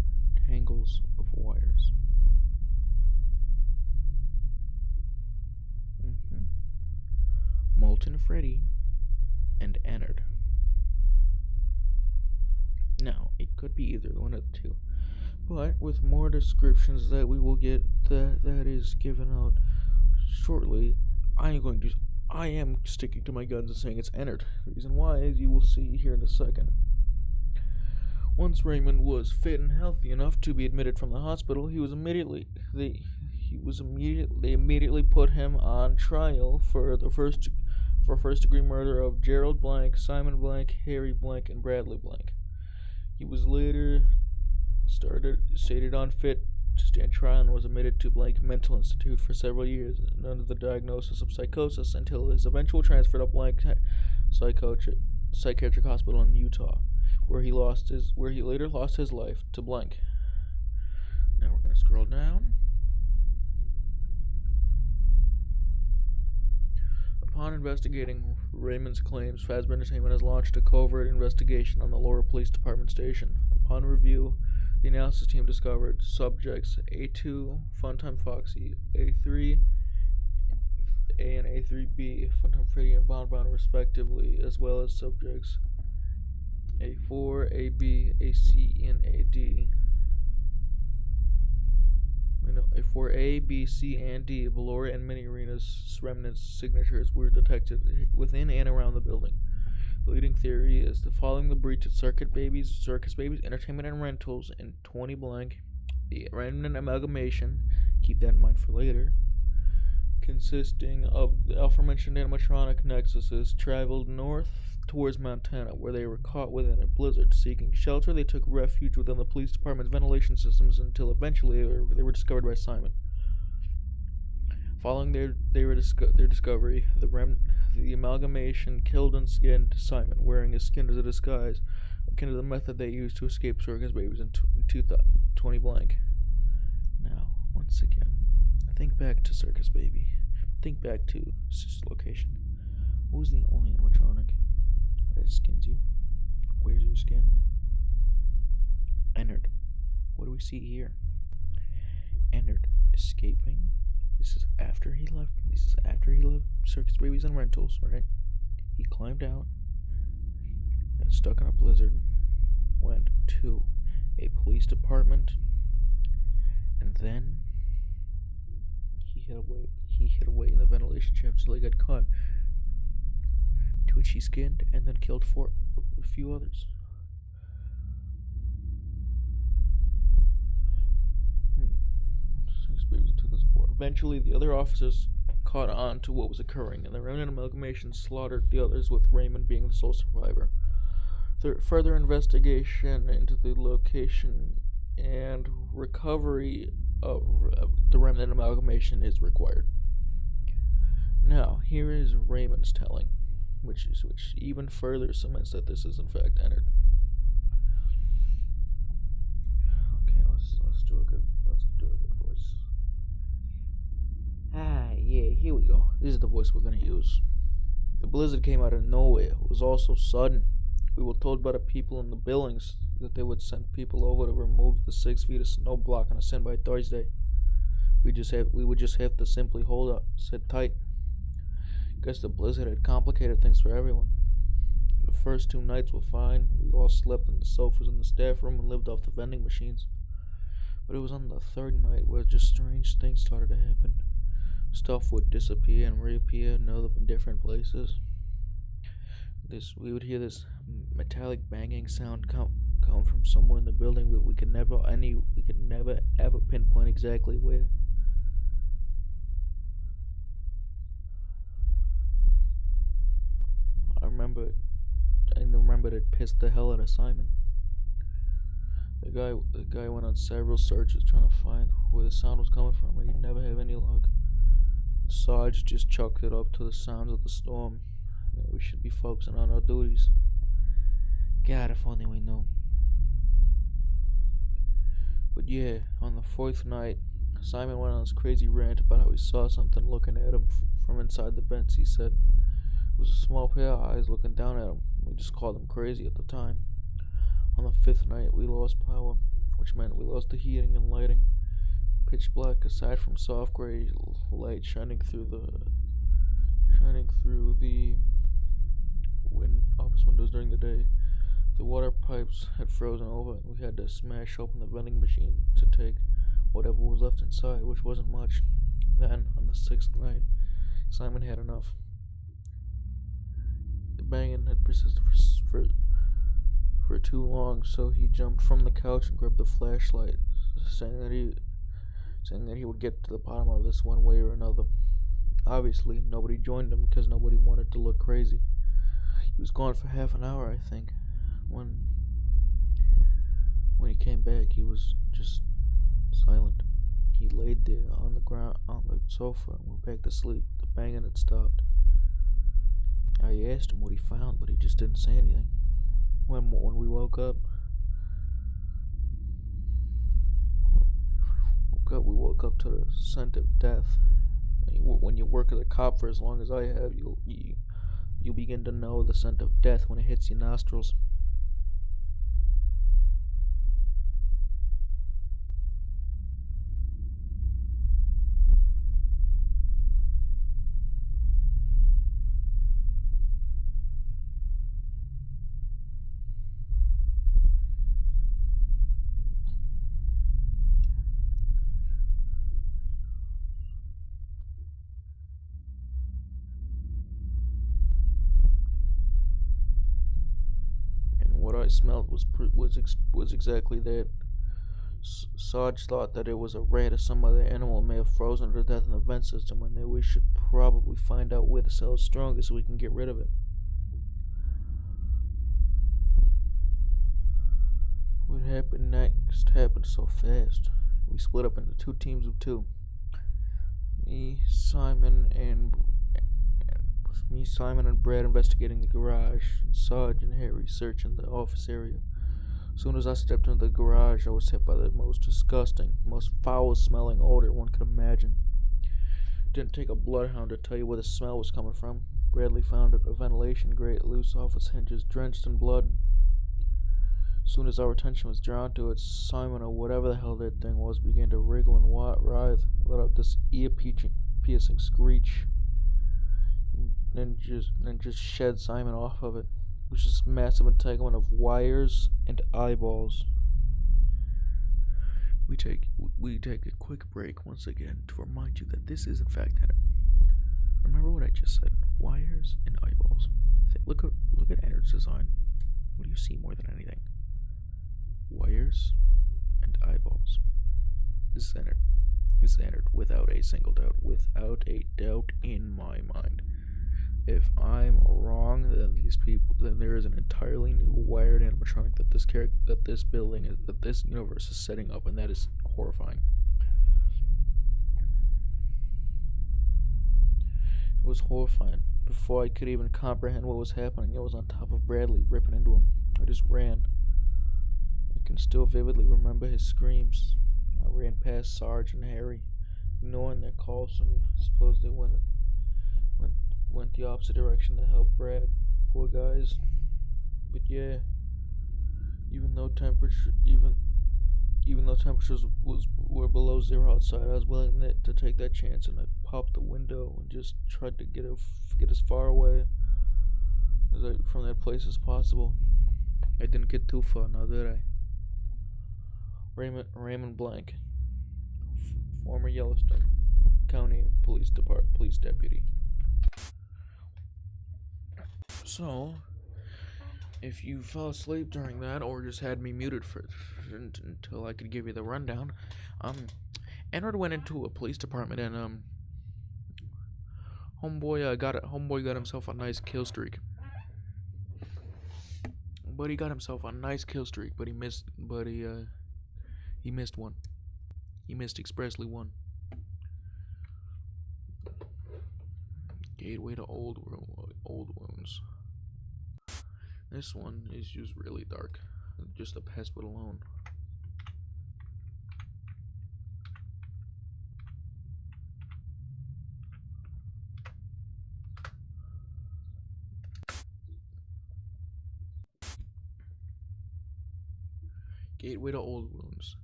tangles of wires? Molten Freddy and Ennard. Now, it could be either one of the two, but with more descriptions that we will get that is given out shortly, I am sticking to my guns and saying it's Ennard. The reason why, as you will see here in a second. Once Raymond was fit and healthy enough to be admitted from the hospital, they immediately put him on trial for first degree murder of Gerald Blank, Simon Blank, Harry Blank, and Bradley Blank. He was later stated unfit to stand trial and was admitted to Blank Mental Institute for several years under the diagnosis of psychosis until his eventual transfer to Blank Psychiatric Hospital in Utah, where he later lost his life to Blank. Now we're going to scroll down. Upon investigating Raymond's claims, Fazbear Entertainment has launched a covert investigation on the Laurel Police Department station. Upon review, the analysis team discovered subjects A2, Funtime Foxy, A3, A and A3B, Funtime Freddy and Bonbon respectively, as well as subjects A4, AB, AC, and AD. A4A, B, C, and D, Valora and Mini Arena's remnants signatures were detected within and around the building. The leading theory is that following the breach at Circus Babies Entertainment and Rentals in 20 Blank, the remnant amalgamation, keep that in mind for later, consisting of the aforementioned animatronic nexuses, traveled north towards Montana, where they were caught within a blizzard. Seeking shelter, they took refuge within the police department's ventilation systems until eventually they were discovered by Simon. Following their discovery, the amalgamation killed and skinned Simon, wearing his skin as a disguise, akin to the method they used to escape Circus Babies in 20 Blank. Now, once again, think back to Circus Baby. Think back to Sister Location. Who was the only animatronic That skins you. Where's your skin? Entered. What do we see here? Entered. Escaping. This is after he left. This is after he left Circus Babies and Rentals, right? He climbed out. Got stuck in a blizzard. Went to a police department. And then he hid away in the ventilation shaft until he got caught. To which he skinned and then killed a few others. Eventually, the other officers caught on to what was occurring, and the remnant amalgamation slaughtered the others, with Raymond being the sole survivor. Further investigation into the location and recovery of the remnant amalgamation is required. Now, here is Raymond's telling, which even further cements that this is in fact entered. Okay, let's do a good voice. Yeah, here we go. This is the voice we're gonna use. The blizzard came out of nowhere. It was all so sudden. We were told by the people in the buildings that they would send people over to remove the 6 feet of snow blocking us in by Thursday. We would just have to simply sit tight. Guess the blizzard had complicated things for everyone. The first 2 nights were fine. We all slept on the sofas in the staff room and lived off the vending machines. But it was on the 3rd night where just strange things started to happen. Stuff would disappear and reappear in different places. We would hear this metallic banging sound come from somewhere in the building, but we could never ever pinpoint exactly where. I remember it pissed the hell out of Simon. The guy went on several searches trying to find where the sound was coming from, and he'd never have any luck. Sarge just chalked it up to the sounds of the storm. We should be focusing on our duties. God, if only we knew. But yeah, on the 4th night, Simon went on this crazy rant about how he saw something looking at him from inside the vents. He said it was a small pair of eyes looking down at him. We just called him crazy at the time. On the 5th night, we lost power, which meant we lost the heating and lighting. Pitch black, aside from soft gray light shining through the office windows during the day. The water pipes had frozen over, and we had to smash open the vending machine to take whatever was left inside, which wasn't much. Then, on the 6th night, Simon had enough. The banging had persisted for too long, so he jumped from the couch and grabbed the flashlight, saying that he would get to the bottom of this one way or another. Obviously, nobody joined him because nobody wanted to look crazy. He was gone for half an hour, I think. When he came back, he was just silent. He laid there on the ground, on the sofa, and went back to sleep. The banging had stopped. I asked him what he found, but he just didn't say anything. When we woke up, we woke up to the scent of death. When you work as a cop for as long as I have, you begin to know the scent of death when it hits your nostrils. What I smelled was exactly that. Sarge thought that it was a rat or some other animal may have frozen to death in the vent system, and that we should probably find out where the cell is strongest so we can get rid of it. What happened next happened so fast. We split up into 2 teams of 2. Me, Simon, and Brad investigating the garage, and Sarge and Harry searching the office area. As soon as I stepped into the garage, I was hit by the most disgusting, most foul-smelling odor one could imagine. It didn't take a bloodhound to tell you where the smell was coming from. Bradley found a ventilation grate loose off its hinges, drenched in blood. Soon as our attention was drawn to it, Simon, or whatever the hell that thing was, began to wriggle and writhe. It let out this ear-piercing screech, and then just shed Simon off of it. It was this massive entanglement of wires and eyeballs. We take a quick break once again to remind you that this is in fact Ennard. Remember what I just said: wires and eyeballs. Look at Ennard's design. What do you see more than anything? Wires and eyeballs. This is Ennard. This is Ennard, without a single doubt. Without a doubt in my mind. If I'm wrong, then there is an entirely new wired animatronic that this universe is setting up, and that is horrifying. It was horrifying. Before I could even comprehend what was happening, I was on top of Bradley, ripping into him. I just ran. I can still vividly remember his screams. I ran past Sarge and Harry, ignoring their calls from me. I suppose they went the opposite direction to help Brad. Poor guys. But yeah, even though temperatures were below zero outside, I was willing to take that chance, and I popped the window and just tried to get as far away from that place as possible. I didn't get too far, now did I? Raymond Blank, former Yellowstone County Police Deputy. So, if you fell asleep during that, or just had me muted until I could give you the rundown, Ennard went into a police department, and homeboy got himself a nice kill streak. But he missed one. He missed expressly one. Gateway to old wounds. This one is just really dark. Just a pest would alone. Gateway to old wounds.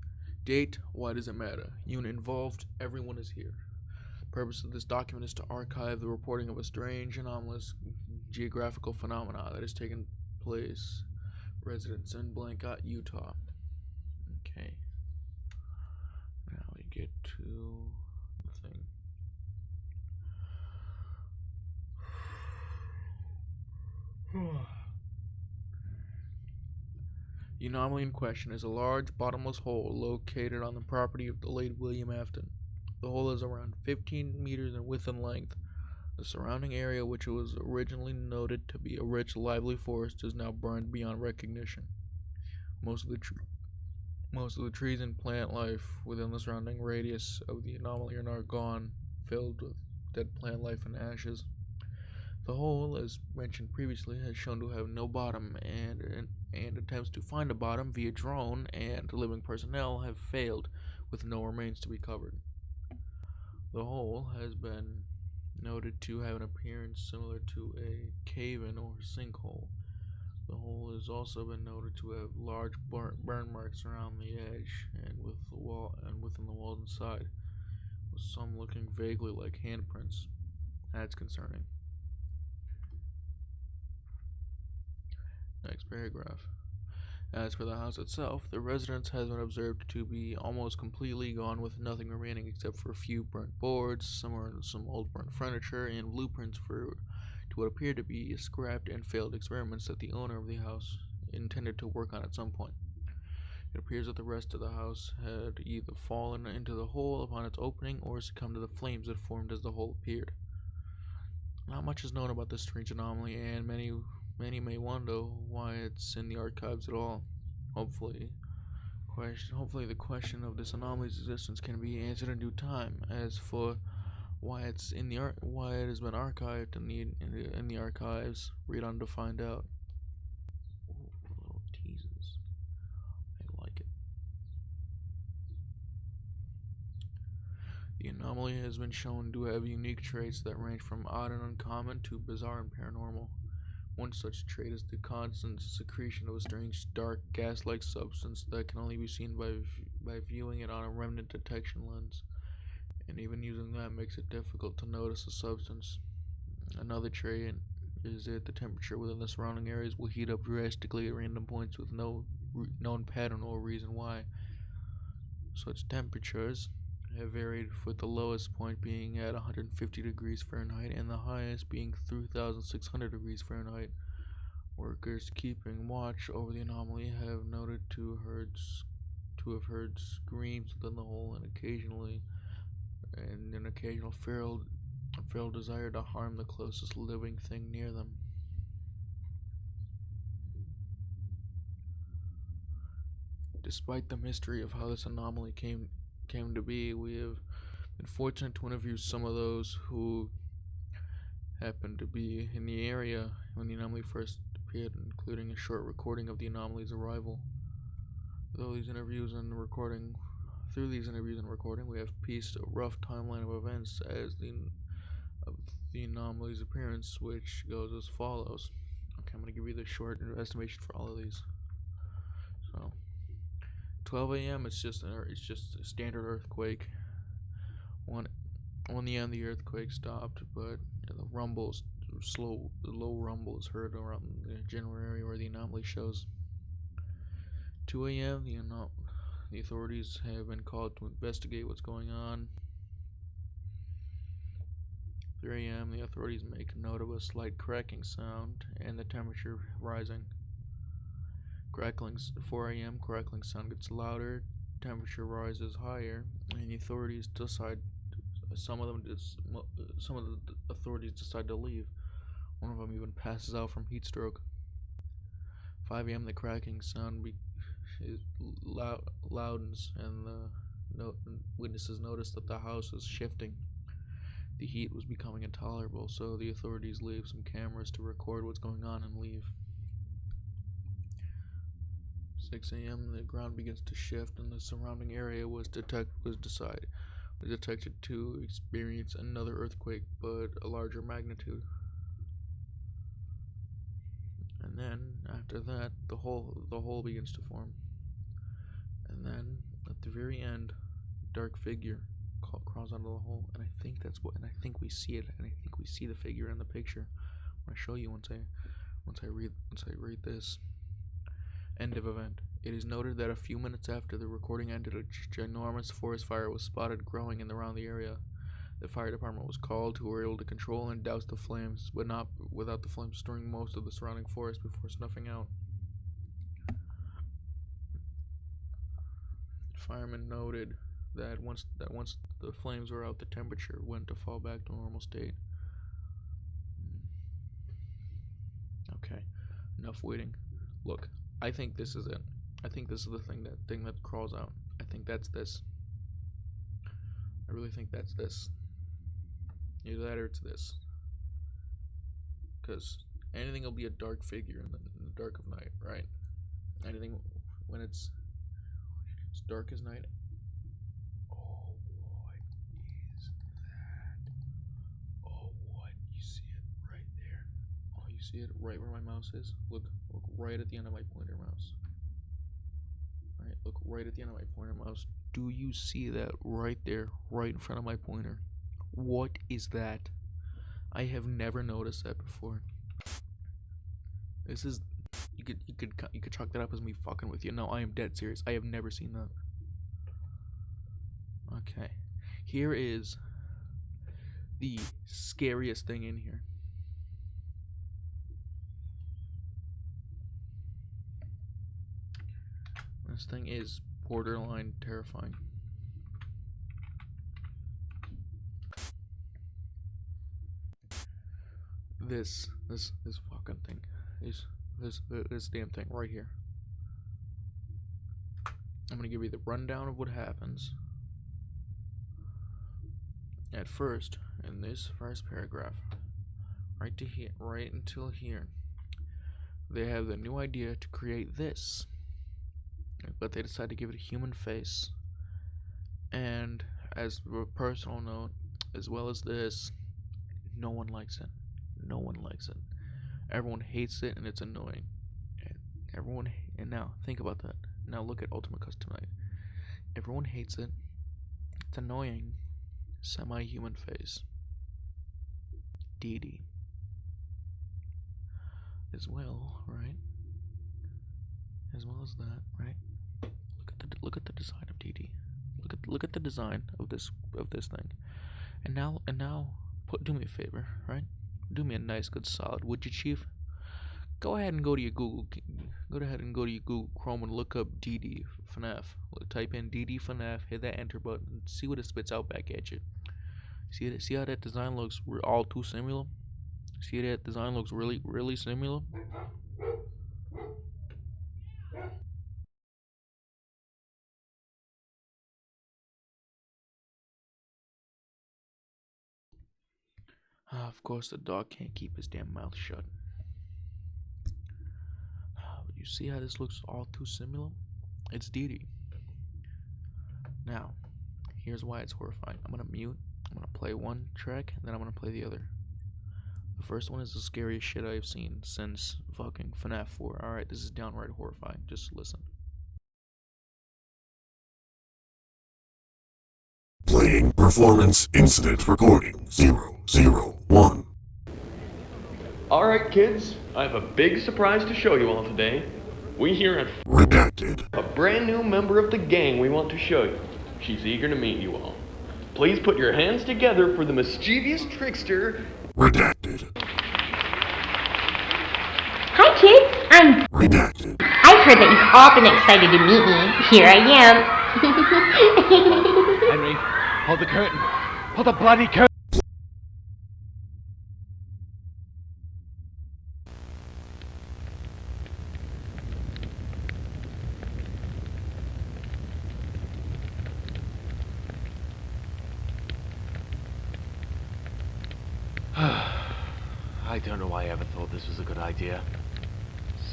Date, why does it matter? Unit involved, everyone is here. Purpose of this document is to archive the reporting of a strange, anomalous geographical phenomena that has taken place. Residents in Blanket, Utah. Okay. Now we get to the thing. The anomaly in question is a large, bottomless hole located on the property of the late William Afton. The hole is around 15 meters in width and length. The surrounding area, which was originally noted to be a rich, lively forest, is now burned beyond recognition. Most of the trees and plant life within the surrounding radius of the anomaly are now gone, filled with dead plant life and ashes. The hole, as mentioned previously, has shown to have no bottom, and attempts to find a bottom via drone and living personnel have failed, with no remains to be covered. The hole has been noted to have an appearance similar to a cave-in or sinkhole. The hole has also been noted to have large burn marks around the edge and within the walls inside, with some looking vaguely like handprints. That's concerning. Next paragraph. As for the house itself, the residence has been observed to be almost completely gone, with nothing remaining except for a few burnt boards, some old burnt furniture, and blueprints to what appear to be scrapped and failed experiments that the owner of the house intended to work on at some point. It appears that the rest of the house had either fallen into the hole upon its opening or succumbed to the flames that formed as the hole appeared. Not much is known about this strange anomaly, and many may wonder why it's in the archives at all. Hopefully the question of this anomaly's existence can be answered in due time. As for why it has been archived in the archives, read on to find out. Ooh, little teases. I like it. The anomaly has been shown to have unique traits that range from odd and uncommon to bizarre and paranormal. One such trait is the constant secretion of a strange, dark, gas-like substance that can only be seen by viewing it on a remnant detection lens, and even using that makes it difficult to notice the substance. Another trait is that the temperature within the surrounding areas will heat up drastically at random points with no known pattern or reason why. Such temperatures have varied, with the lowest point being at 150 degrees Fahrenheit and the highest being 3,600 degrees Fahrenheit. Workers keeping watch over the anomaly have noted to have heard screams within the hole and an occasional feral desire to harm the closest living thing near them. Despite the mystery of how this anomaly came to be, we have been fortunate to interview some of those who happened to be in the area when the anomaly first appeared, including a short recording of the anomaly's arrival. Through these interviews and recording, we have pieced a rough timeline of events of the anomaly's appearance, which goes as follows. Okay, I'm going to give you the short estimation for all of these. So, 12 a.m. It's just a standard earthquake. 1 a.m. the earthquake stopped, but the low rumble is heard around the general area where the anomaly shows. 2 a.m. the authorities have been called to investigate what's going on. 3 a.m. the authorities make note of a slight cracking sound and the temperature rising. 4 a.m. crackling sound gets louder, temperature rises higher, and the authorities decide. Some of the authorities decide to leave. One of them even passes out from heat stroke. 5 a.m. the cracking sound loudens, and the witnesses notice that the house is shifting. The heat was becoming intolerable, so the authorities leave some cameras to record what's going on and leave. 6 a.m. the ground begins to shift, and the surrounding area was detected to experience another earthquake, but a larger magnitude. And then after that, the hole begins to form. And then at the very end, a dark figure crawls out of the hole, and I think we see it, and I think we see the figure in the picture. I'm gonna show you once I read this. End of event. It is noted that a few minutes after the recording ended, a ginormous forest fire was spotted growing around the area. The fire department was called, who were able to control and douse the flames, but not without the flames destroying most of the surrounding forest before snuffing out. Firemen noted that once the flames were out, the temperature went to fall back to a normal state. Okay, enough waiting. Look, I think this is it. I think this is the thing that crawls out. I think that's this. I really think that's this. Either that or it's this. Because anything will be a dark figure in the dark of night, right? Anything when it's dark as night. Oh, what is that? Oh, what? You see it right there. Oh, you see it right where my mouse is? Look right at the end of my pointer mouse. Alright, look right at the end of my pointer mouse. Do you see that right there, right in front of my pointer? What is that? I have never noticed that before. This is you could chalk that up as me fucking with you. No, I am dead serious. I have never seen that. Okay. Here is the scariest thing in here. This thing is borderline terrifying. This fucking thing. This damn thing right here. I'm gonna give you the rundown of what happens. At first, in this first paragraph, right until here, they have the new idea to create this, but they decide to give it a human face, and as a personal note, as well as this, no one likes it. No one likes it. Everyone hates it, and it's annoying. And everyone, and now think about that. Now look at Ultimate Custom Night. Everyone hates it. It's annoying. Semi-human face. Dee as well, right? As well as that, right? Look at the design of Dee. Look at the design of this thing. And now do me a favor, right? Do me a nice good solid, would you, Chief? Go ahead and go to your Google Chrome and look up DD FNAF. Type in DD FNAF, hit that enter button, and see what it spits out back at you. See how that design looks all too similar? See that design looks really similar? Of course, the dog can't keep his damn mouth shut. You see how this looks all too similar? It's Dee. Now, here's why it's horrifying. I'm gonna mute. I'm gonna play one track, and then I'm gonna play the other. The first one is the scariest shit I've seen since fucking FNAF 4. Alright, this is downright horrifying. Just listen. Playing performance incident recording 001. Alright, kids, I have a big surprise to show you all today. We here at Redacted. a brand new member of the gang we want to show you. She's eager to meet you all. Please put your hands together for the mischievous trickster. Redacted. Hi kids, I'm... Redacted. I've heard that you've all been excited to meet me. Here I am. Henry, hold the curtain. Hold the bloody curtain. I don't know why I ever thought this was a good idea.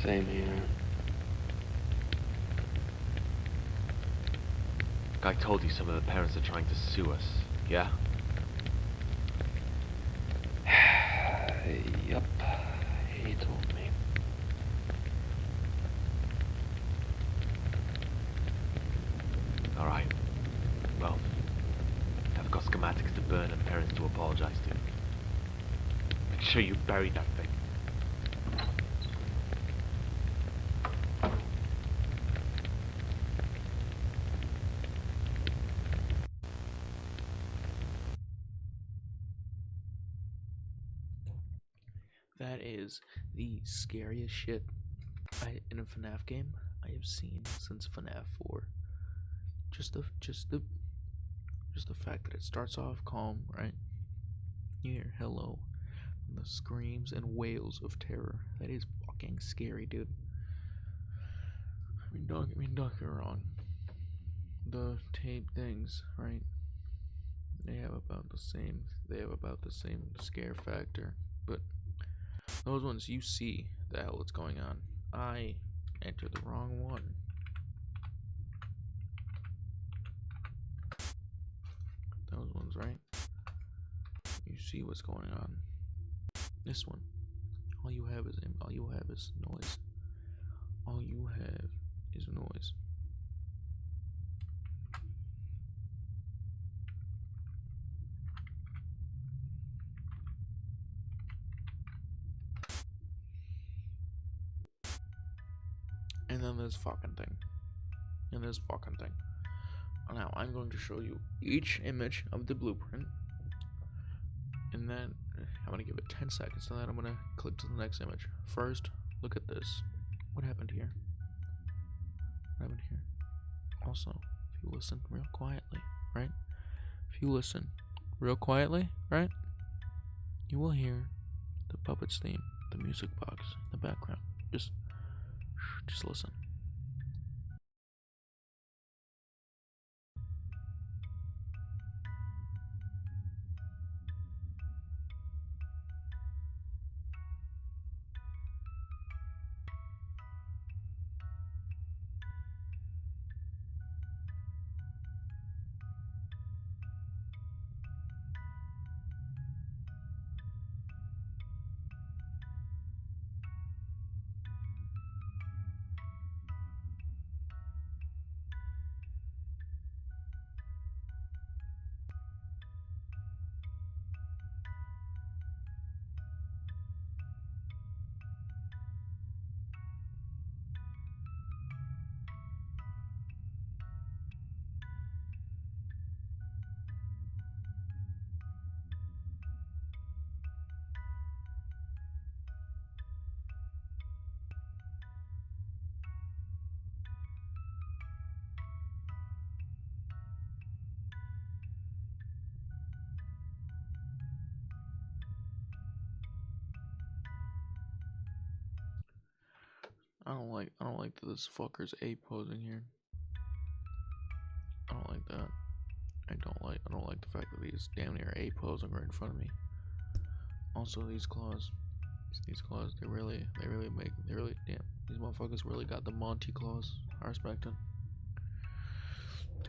Same here. I told you some of the parents are trying to sue us, yeah? Yup, he told me. Alright. Well, I've got schematics to burn and parents to apologize to. Make sure you bury that thing. That is the scariest shit in a FNAF game I have seen since FNAF 4. Just the fact that it starts off calm, right? You hear hello, and the screams and wails of terror. That is fucking scary, dude. Don't get me wrong. The tape things, right? They have about the same scare factor, but those ones you see the hell what's going on. I entered the wrong one. Those ones, right? You see what's going on. This one, all you have is noise. All you have is noise. And then this fucking thing. Now I'm going to show you each image of the blueprint. And then I'm going to give it 10 seconds. And then I'm going to click to the next image. First, look at this. What happened here? Also, if you listen real quietly, right? You will hear the puppet's theme, the music box in the background. Just listen. I don't like that this fucker's A posing here. I don't like that. I don't like the fact that he's damn near A posing right in front of me. Also, these claws, they really damn, these motherfuckers really got the Monty claws. I respect it.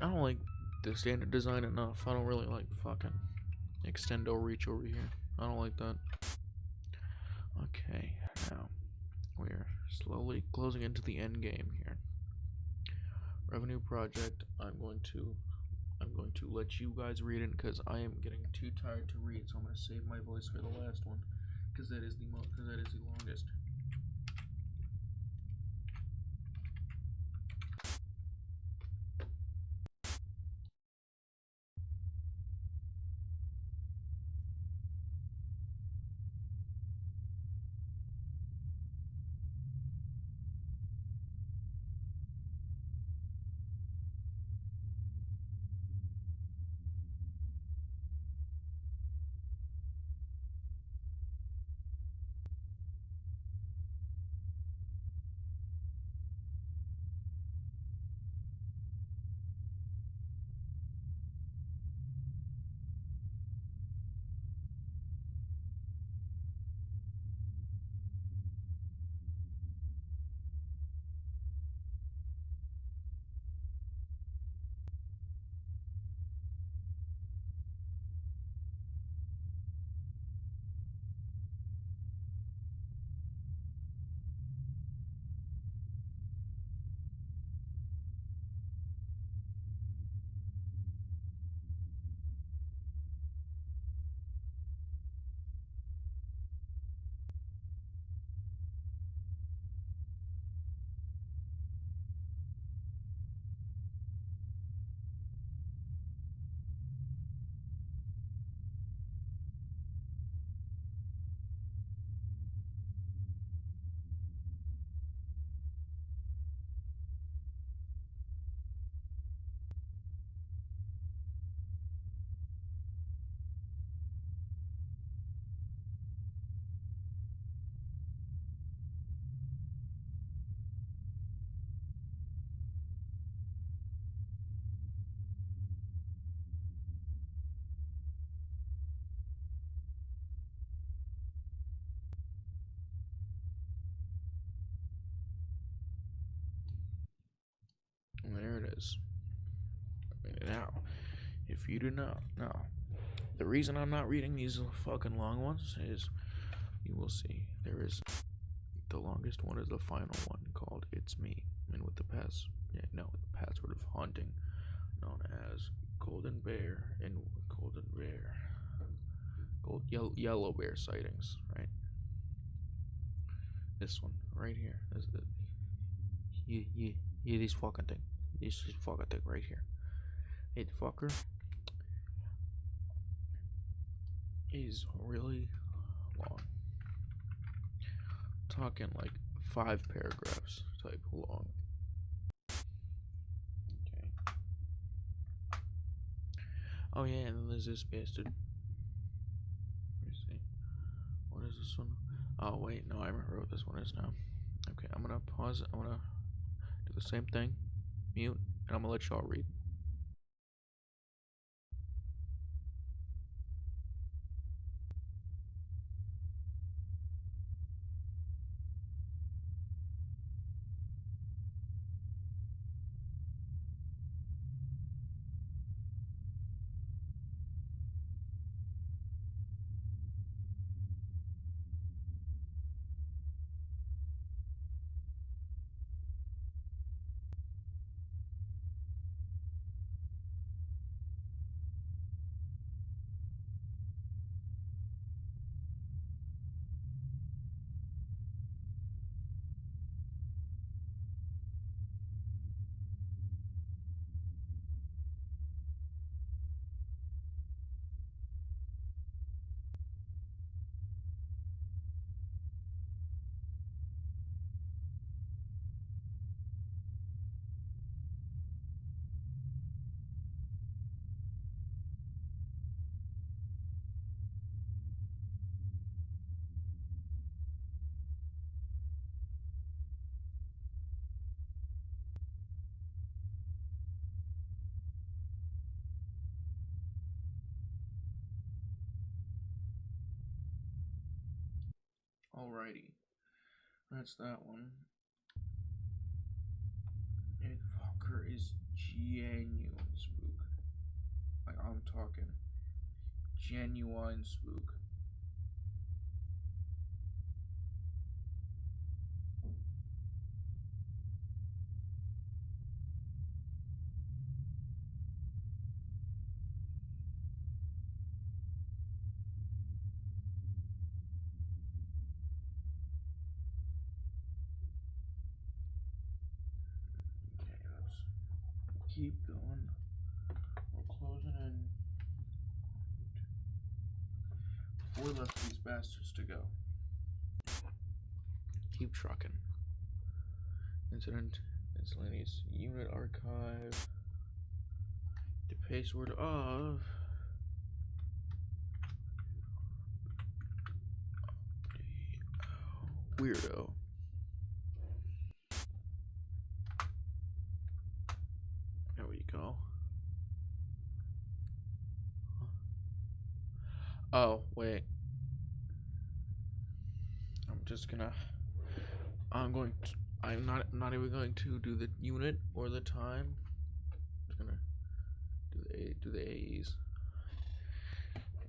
I don't like the standard design enough. I don't really like fucking extendo reach over here. I don't like that. Okay, now we're slowly closing into the end game here. Revenue project. I'm going to let you guys read it because I am getting too tired to read, so I'm going to save my voice for the last one because that is the longest. There it is. Now, if you do not know, the reason I'm not reading these fucking long ones is you will see there is the longest one is the final one called "It's Me," and with the password of haunting, known as Golden Bear and Yellow Bear sightings. Right, this one right here is the this fucking thing. This is fucking thing right here. Hey, fucker is really long. I'm talking like 5 paragraphs type long. Okay. Oh yeah, and then there's this bastard. Let me see. What is this one? Oh wait, no, I remember what this one is now. Okay, I'm gonna pause it. I'm gonna do the same thing, mute, and I'm gonna let y'all read. Alrighty. That's that one. And fucker is genuine spook. Like, I'm talking genuine spook. Okay, let's keep going. We're closing in. 4 left of these bastards to go. Keep trucking. Incident, miscellaneous unit archive. The password of weirdo. There we go. Oh, wait. I'm not even going to do the unit or the time. I'm just gonna do the AEs.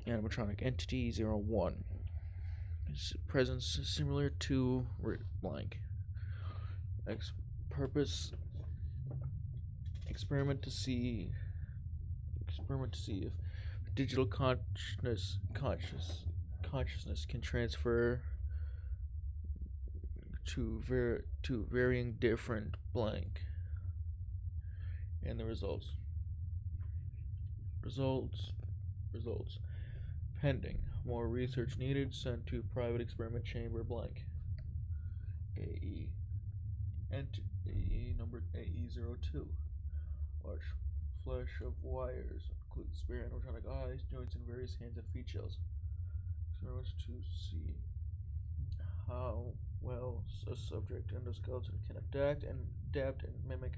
Animatronic entity 01. Presence similar to blank. Purpose experiment to see if digital consciousness can transfer to varying different blank. And the results pending. More research needed. Sent to private experiment chamber blank. AE number AE02. Large flesh of wires includes spare animatronic eyes, joints, and various hands and feet shells. Experiments to see how well a subject endoskeleton can adapt and mimic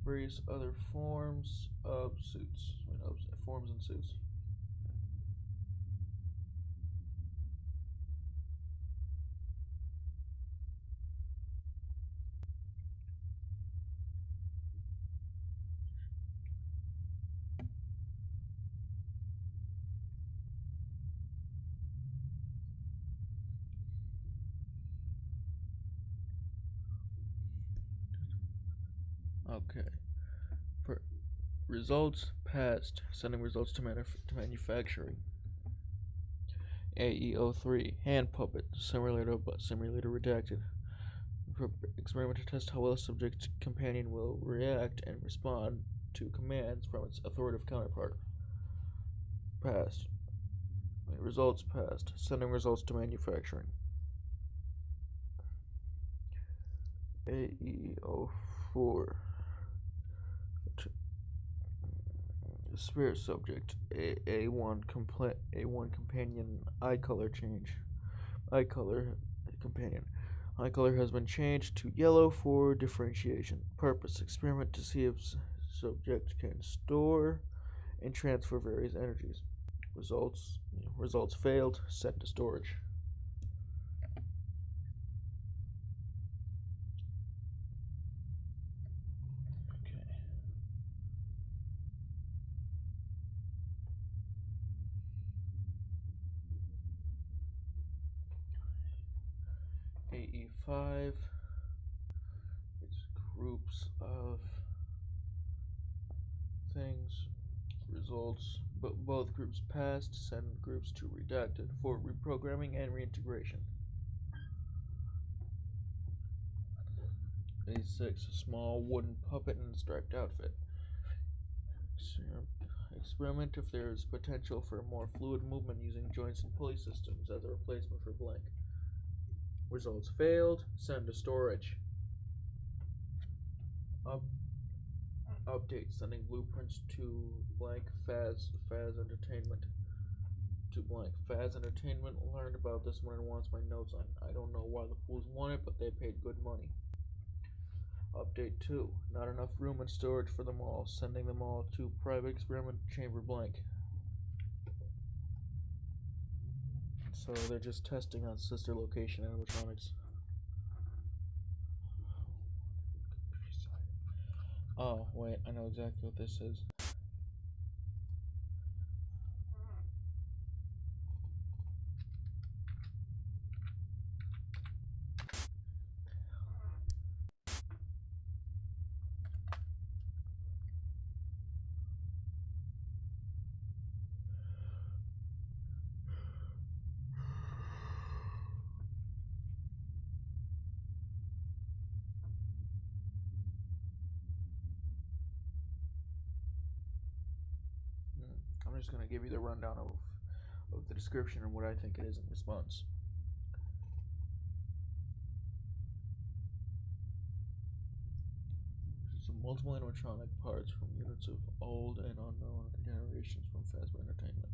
various other forms and suits. Okay. For results passed. Sending results to manufacturing. AE03. Hand puppet. Simulator redacted. Experiment to test how well a subject companion will react and respond to commands from its authoritative counterpart. Passed. Results passed. Sending results to manufacturing. AE04. Spirit subject. A1 companion eye color change. Eye color companion. Eye color has been changed to yellow for differentiation. Purpose experiment to see if subject can store and transfer various energies. Results failed. Sent to storage. AE5. It's groups of things. Results, but both groups passed. Send groups to redacted for reprogramming and reintegration. A6. Small wooden puppet and striped outfit. Experiment if there is potential for more fluid movement using joints and pulley systems as a replacement for blank. Results failed. Send to storage. Update. Sending blueprints to blank Faz Entertainment. To blank Faz Entertainment. Learned about this one and wants my notes on. I don't know why the fools want it, but they paid good money. Update 2. Not enough room and storage for them all. Sending them all to private experiment chamber blank. So they're just testing on sister location animatronics. Oh, wait, I know exactly what this is. I'm just gonna give you the rundown of the description and what I think it is in response. So multiple animatronic parts from units of old and unknown generations from Fazbear Entertainment.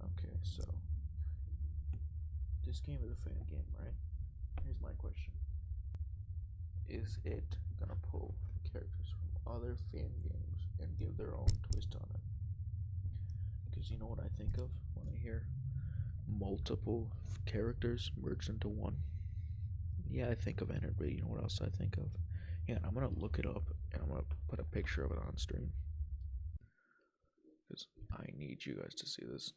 Okay, so this game is a fan game, right? Here's my question. Is it gonna pull characters from other fan games and give their own twist on it? Because you know what I think of when I hear multiple characters merged into one? Yeah, I think of Enter, but you know what else I think of? Yeah, I'm gonna look it up and I'm gonna put a picture of it on stream. Because I need you guys to see this.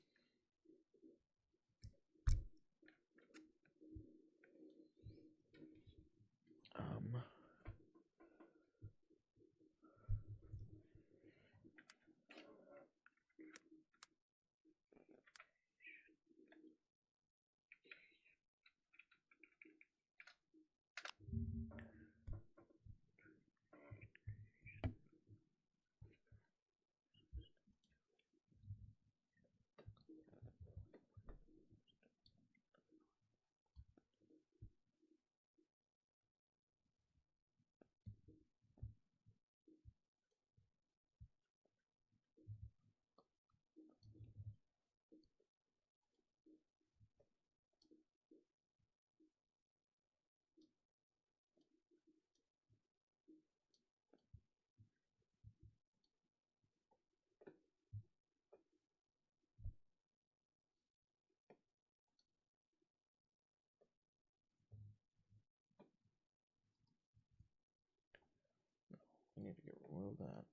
We need to get rid of that.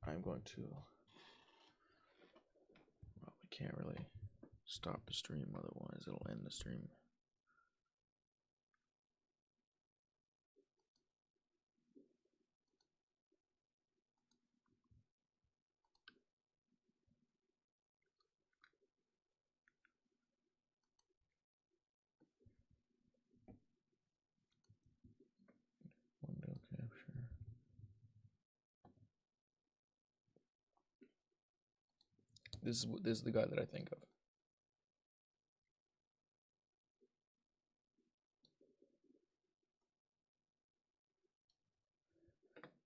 I'm going to. Well, we can't really stop the stream, otherwise it'll end the stream. Window capture. This is the guy that I think of.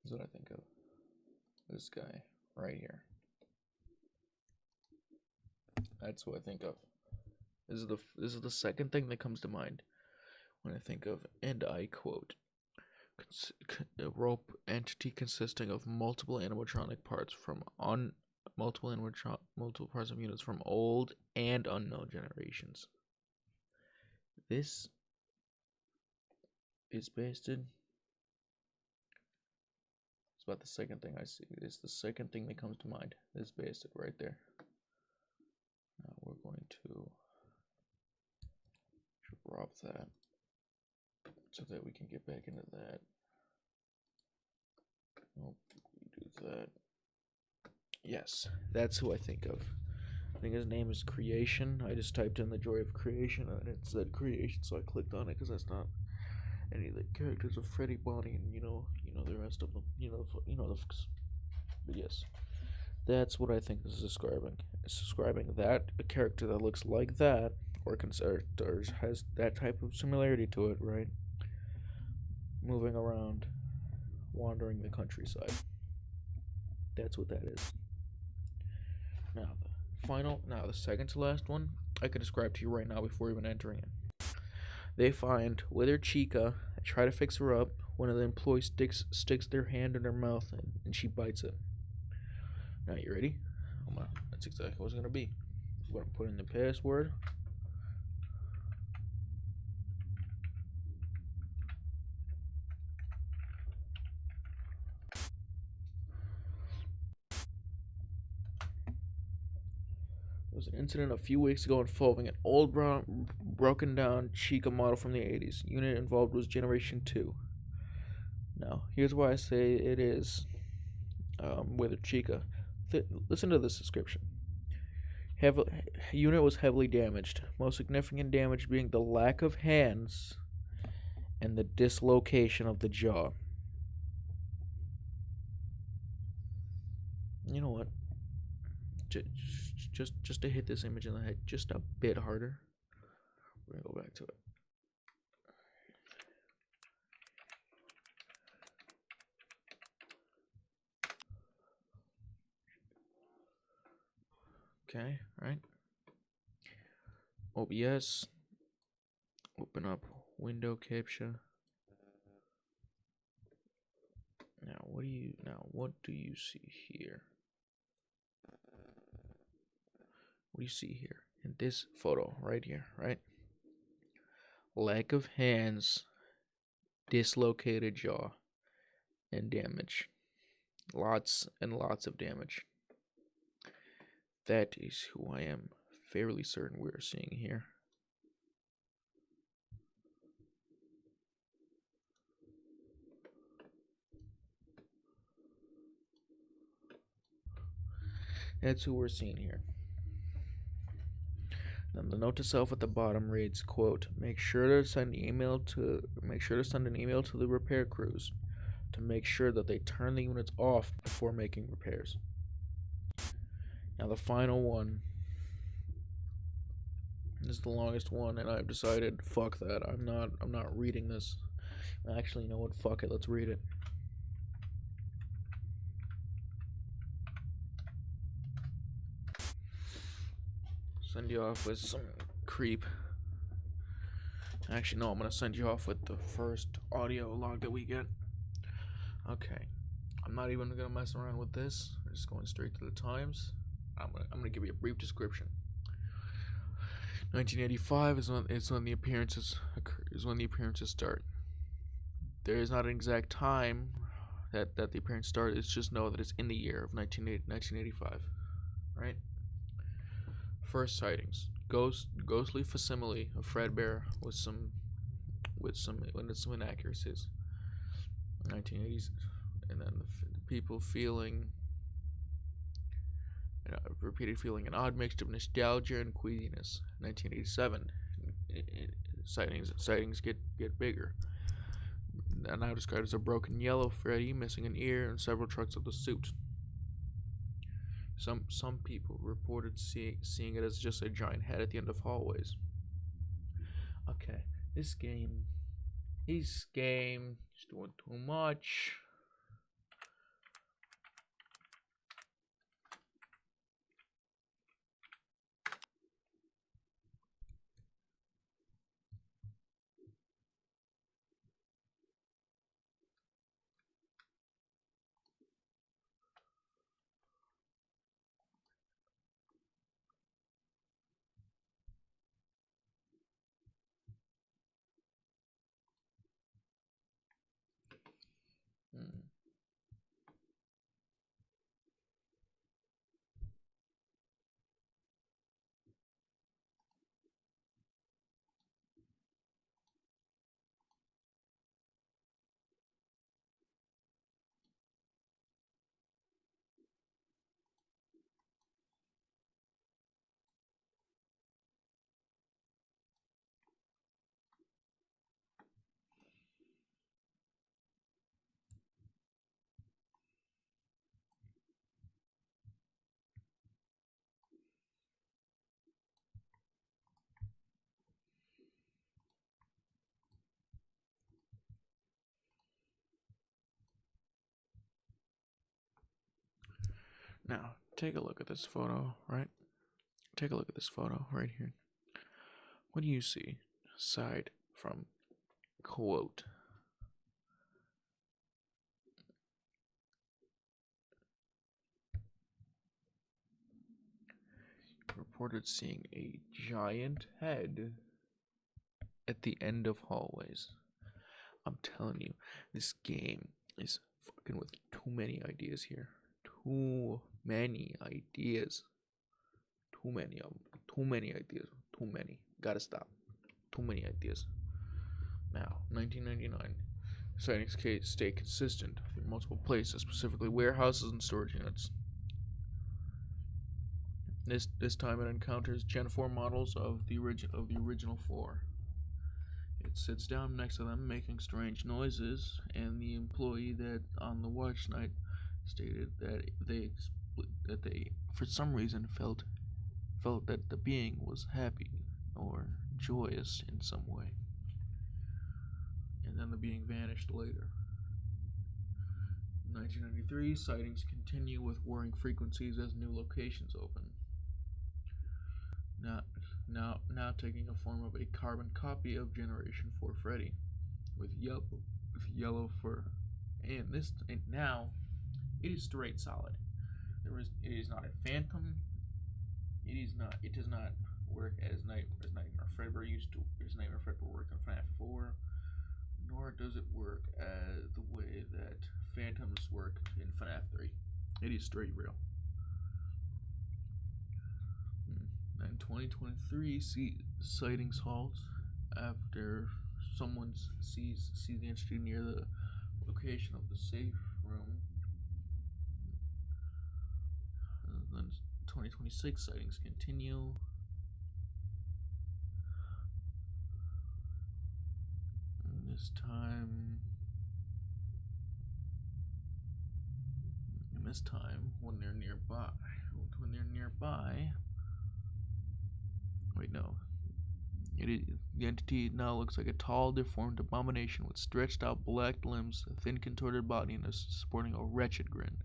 This is what I think of. This guy right here. That's who I think of. This is the second thing that comes to mind when I think of, and I quote, a rope entity consisting of multiple animatronic parts from multiple parts of units from old and unknown generations. This is based in. It's about the second thing I see. It's the second thing that comes to mind. This based it right there. Now we're going to drop that so that we can get back into that. Oh, we do that. Yes, that's who I think of. I think his name is Creation. I just typed in the joy of creation and it said Creation, so I clicked on it because that's not any of the characters of Freddy, Bonnie, and you know the rest of them. But yes, that's what I think this is describing. It's describing that a character that looks like that, or has that type of similarity to it, right? Moving around, wandering the countryside. That's what that is. Now the second to last one, I could describe to you right now before even entering it. They find withered Chica, try to fix her up. One of the employees sticks their hand in her mouth and she bites it. Now, you ready? That's exactly what it's going to be. I'm gonna put in the password. There was an incident a few weeks ago involving an old broken down Chica model from the 80s. Unit involved was Generation 2. Now, here's why I say it is with a Chica. Listen to this description. Unit was heavily damaged. Most significant damage being the lack of hands and the dislocation of the jaw. You know what? Just to hit this image in the head just a bit harder. We're gonna go back to it. Okay, right. OBS. Open up window capture. What do you see here? What do you see here in this photo right here, right? Lack of hands, dislocated jaw, and damage. Lots and lots of damage. That is who I am fairly certain we're seeing here. That's who we're seeing here. Then the note to self at the bottom reads, quote, make sure to send an email to the repair crews to make sure that they turn the units off before making repairs. Now the final one is the longest one, and I've decided, fuck that. I'm not reading this. Actually, you know what? Fuck it. Let's read it. Send you off with some creep. Actually, no, I'm gonna send you off with the first audio log that we get. Okay, I'm not even gonna mess around with this. We're just going straight to the times. I'm gonna give you a brief description. 1985 is when the appearances start. There is not an exact time that the appearance started. It's just know that it's in the year of 1985, right? First sightings: ghostly facsimile of Fazbear with some inaccuracies. 1980s, and then the people feeling repeated feeling an odd mixture of nostalgia and queasiness. 1987, sightings get bigger. Now described as a broken yellow Freddy missing an ear and several trucks of the suit. Some people reported seeing it as just a giant head at the end of hallways. Okay, this game is doing too much. Now, take a look at this photo, right? Take a look at this photo right here. What do you see aside from quote? reported seeing a giant head at the end of hallways. I'm telling you, this game is fucking with too many ideas here. Too many ideas. Too many of them. Too many ideas. Too many. Gotta stop. Too many ideas. Now, 1999. Sightings stay consistent through multiple places, specifically warehouses and storage units. This time it encounters Gen 4 models of the original 4. It sits down next to them, making strange noises, and the employee that on the watch night stated that they for some reason felt that the being was happy or joyous in some way. And then the being vanished later. In 1993, sightings continue with worrying frequencies as new locations open. Now taking a form of a carbon copy of Generation 4 Freddy, with yellow fur, and now it is straight solid. It is not a phantom. It does not work as Nightmare Fredbear used to. As Nightmare Fredbear worked on FNAF 4, nor does it work as the way that phantoms work in FNAF 3. It is straight real. In 2023, sightings halt after someone sees the entity near the location of the safe room. Then 2026 sightings continue. And this time, when they're nearby. Wait, no. The entity now looks like a tall, deformed abomination with stretched out black limbs, a thin, contorted body, and is sporting a wretched grin.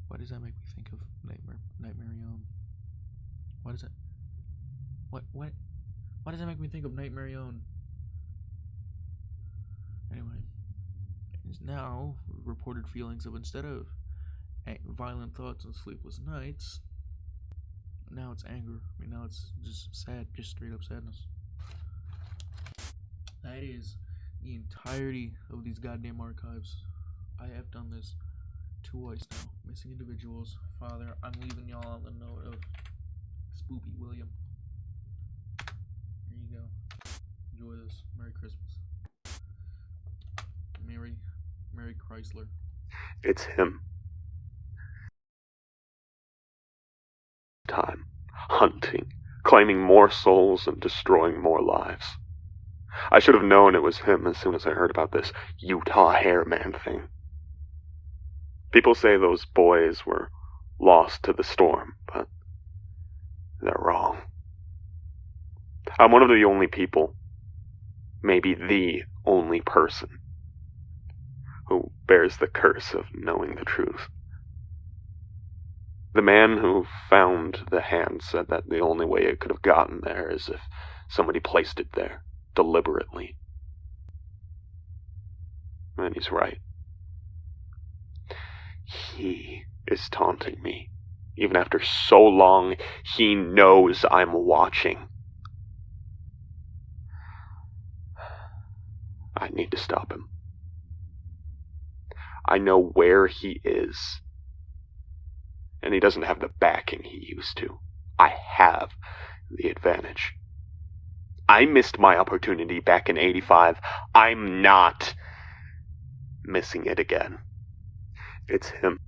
Why does that make me think of Nightmare? Why does that? Why does that make me think of Nightmare? Anyway, it's now reported feelings of, instead of violent thoughts and sleepless nights, now it's anger. Now it's just sad, just straight up sadness. That is the entirety of these goddamn archives. I have done this twice now. Missing individuals. Father, I'm leaving y'all on the note of Spoopy William. There you go. Enjoy this. Merry Christmas. Merry Chrysler. It's him. Time. Hunting. Claiming more souls and destroying more lives. I should have known it was him as soon as I heard about this Utah Hairman thing. People say those boys were lost to the storm, but they're wrong. I'm one of the only people, maybe the only person, who bears the curse of knowing the truth. The man who found the hand said that the only way it could have gotten there is if somebody placed it there, deliberately. And he's right. He is taunting me. Even after so long, he knows I'm watching. I need to stop him. I know where he is. And he doesn't have the backing he used to. I have the advantage. I missed my opportunity back in '85. I'm not missing it again. It's him.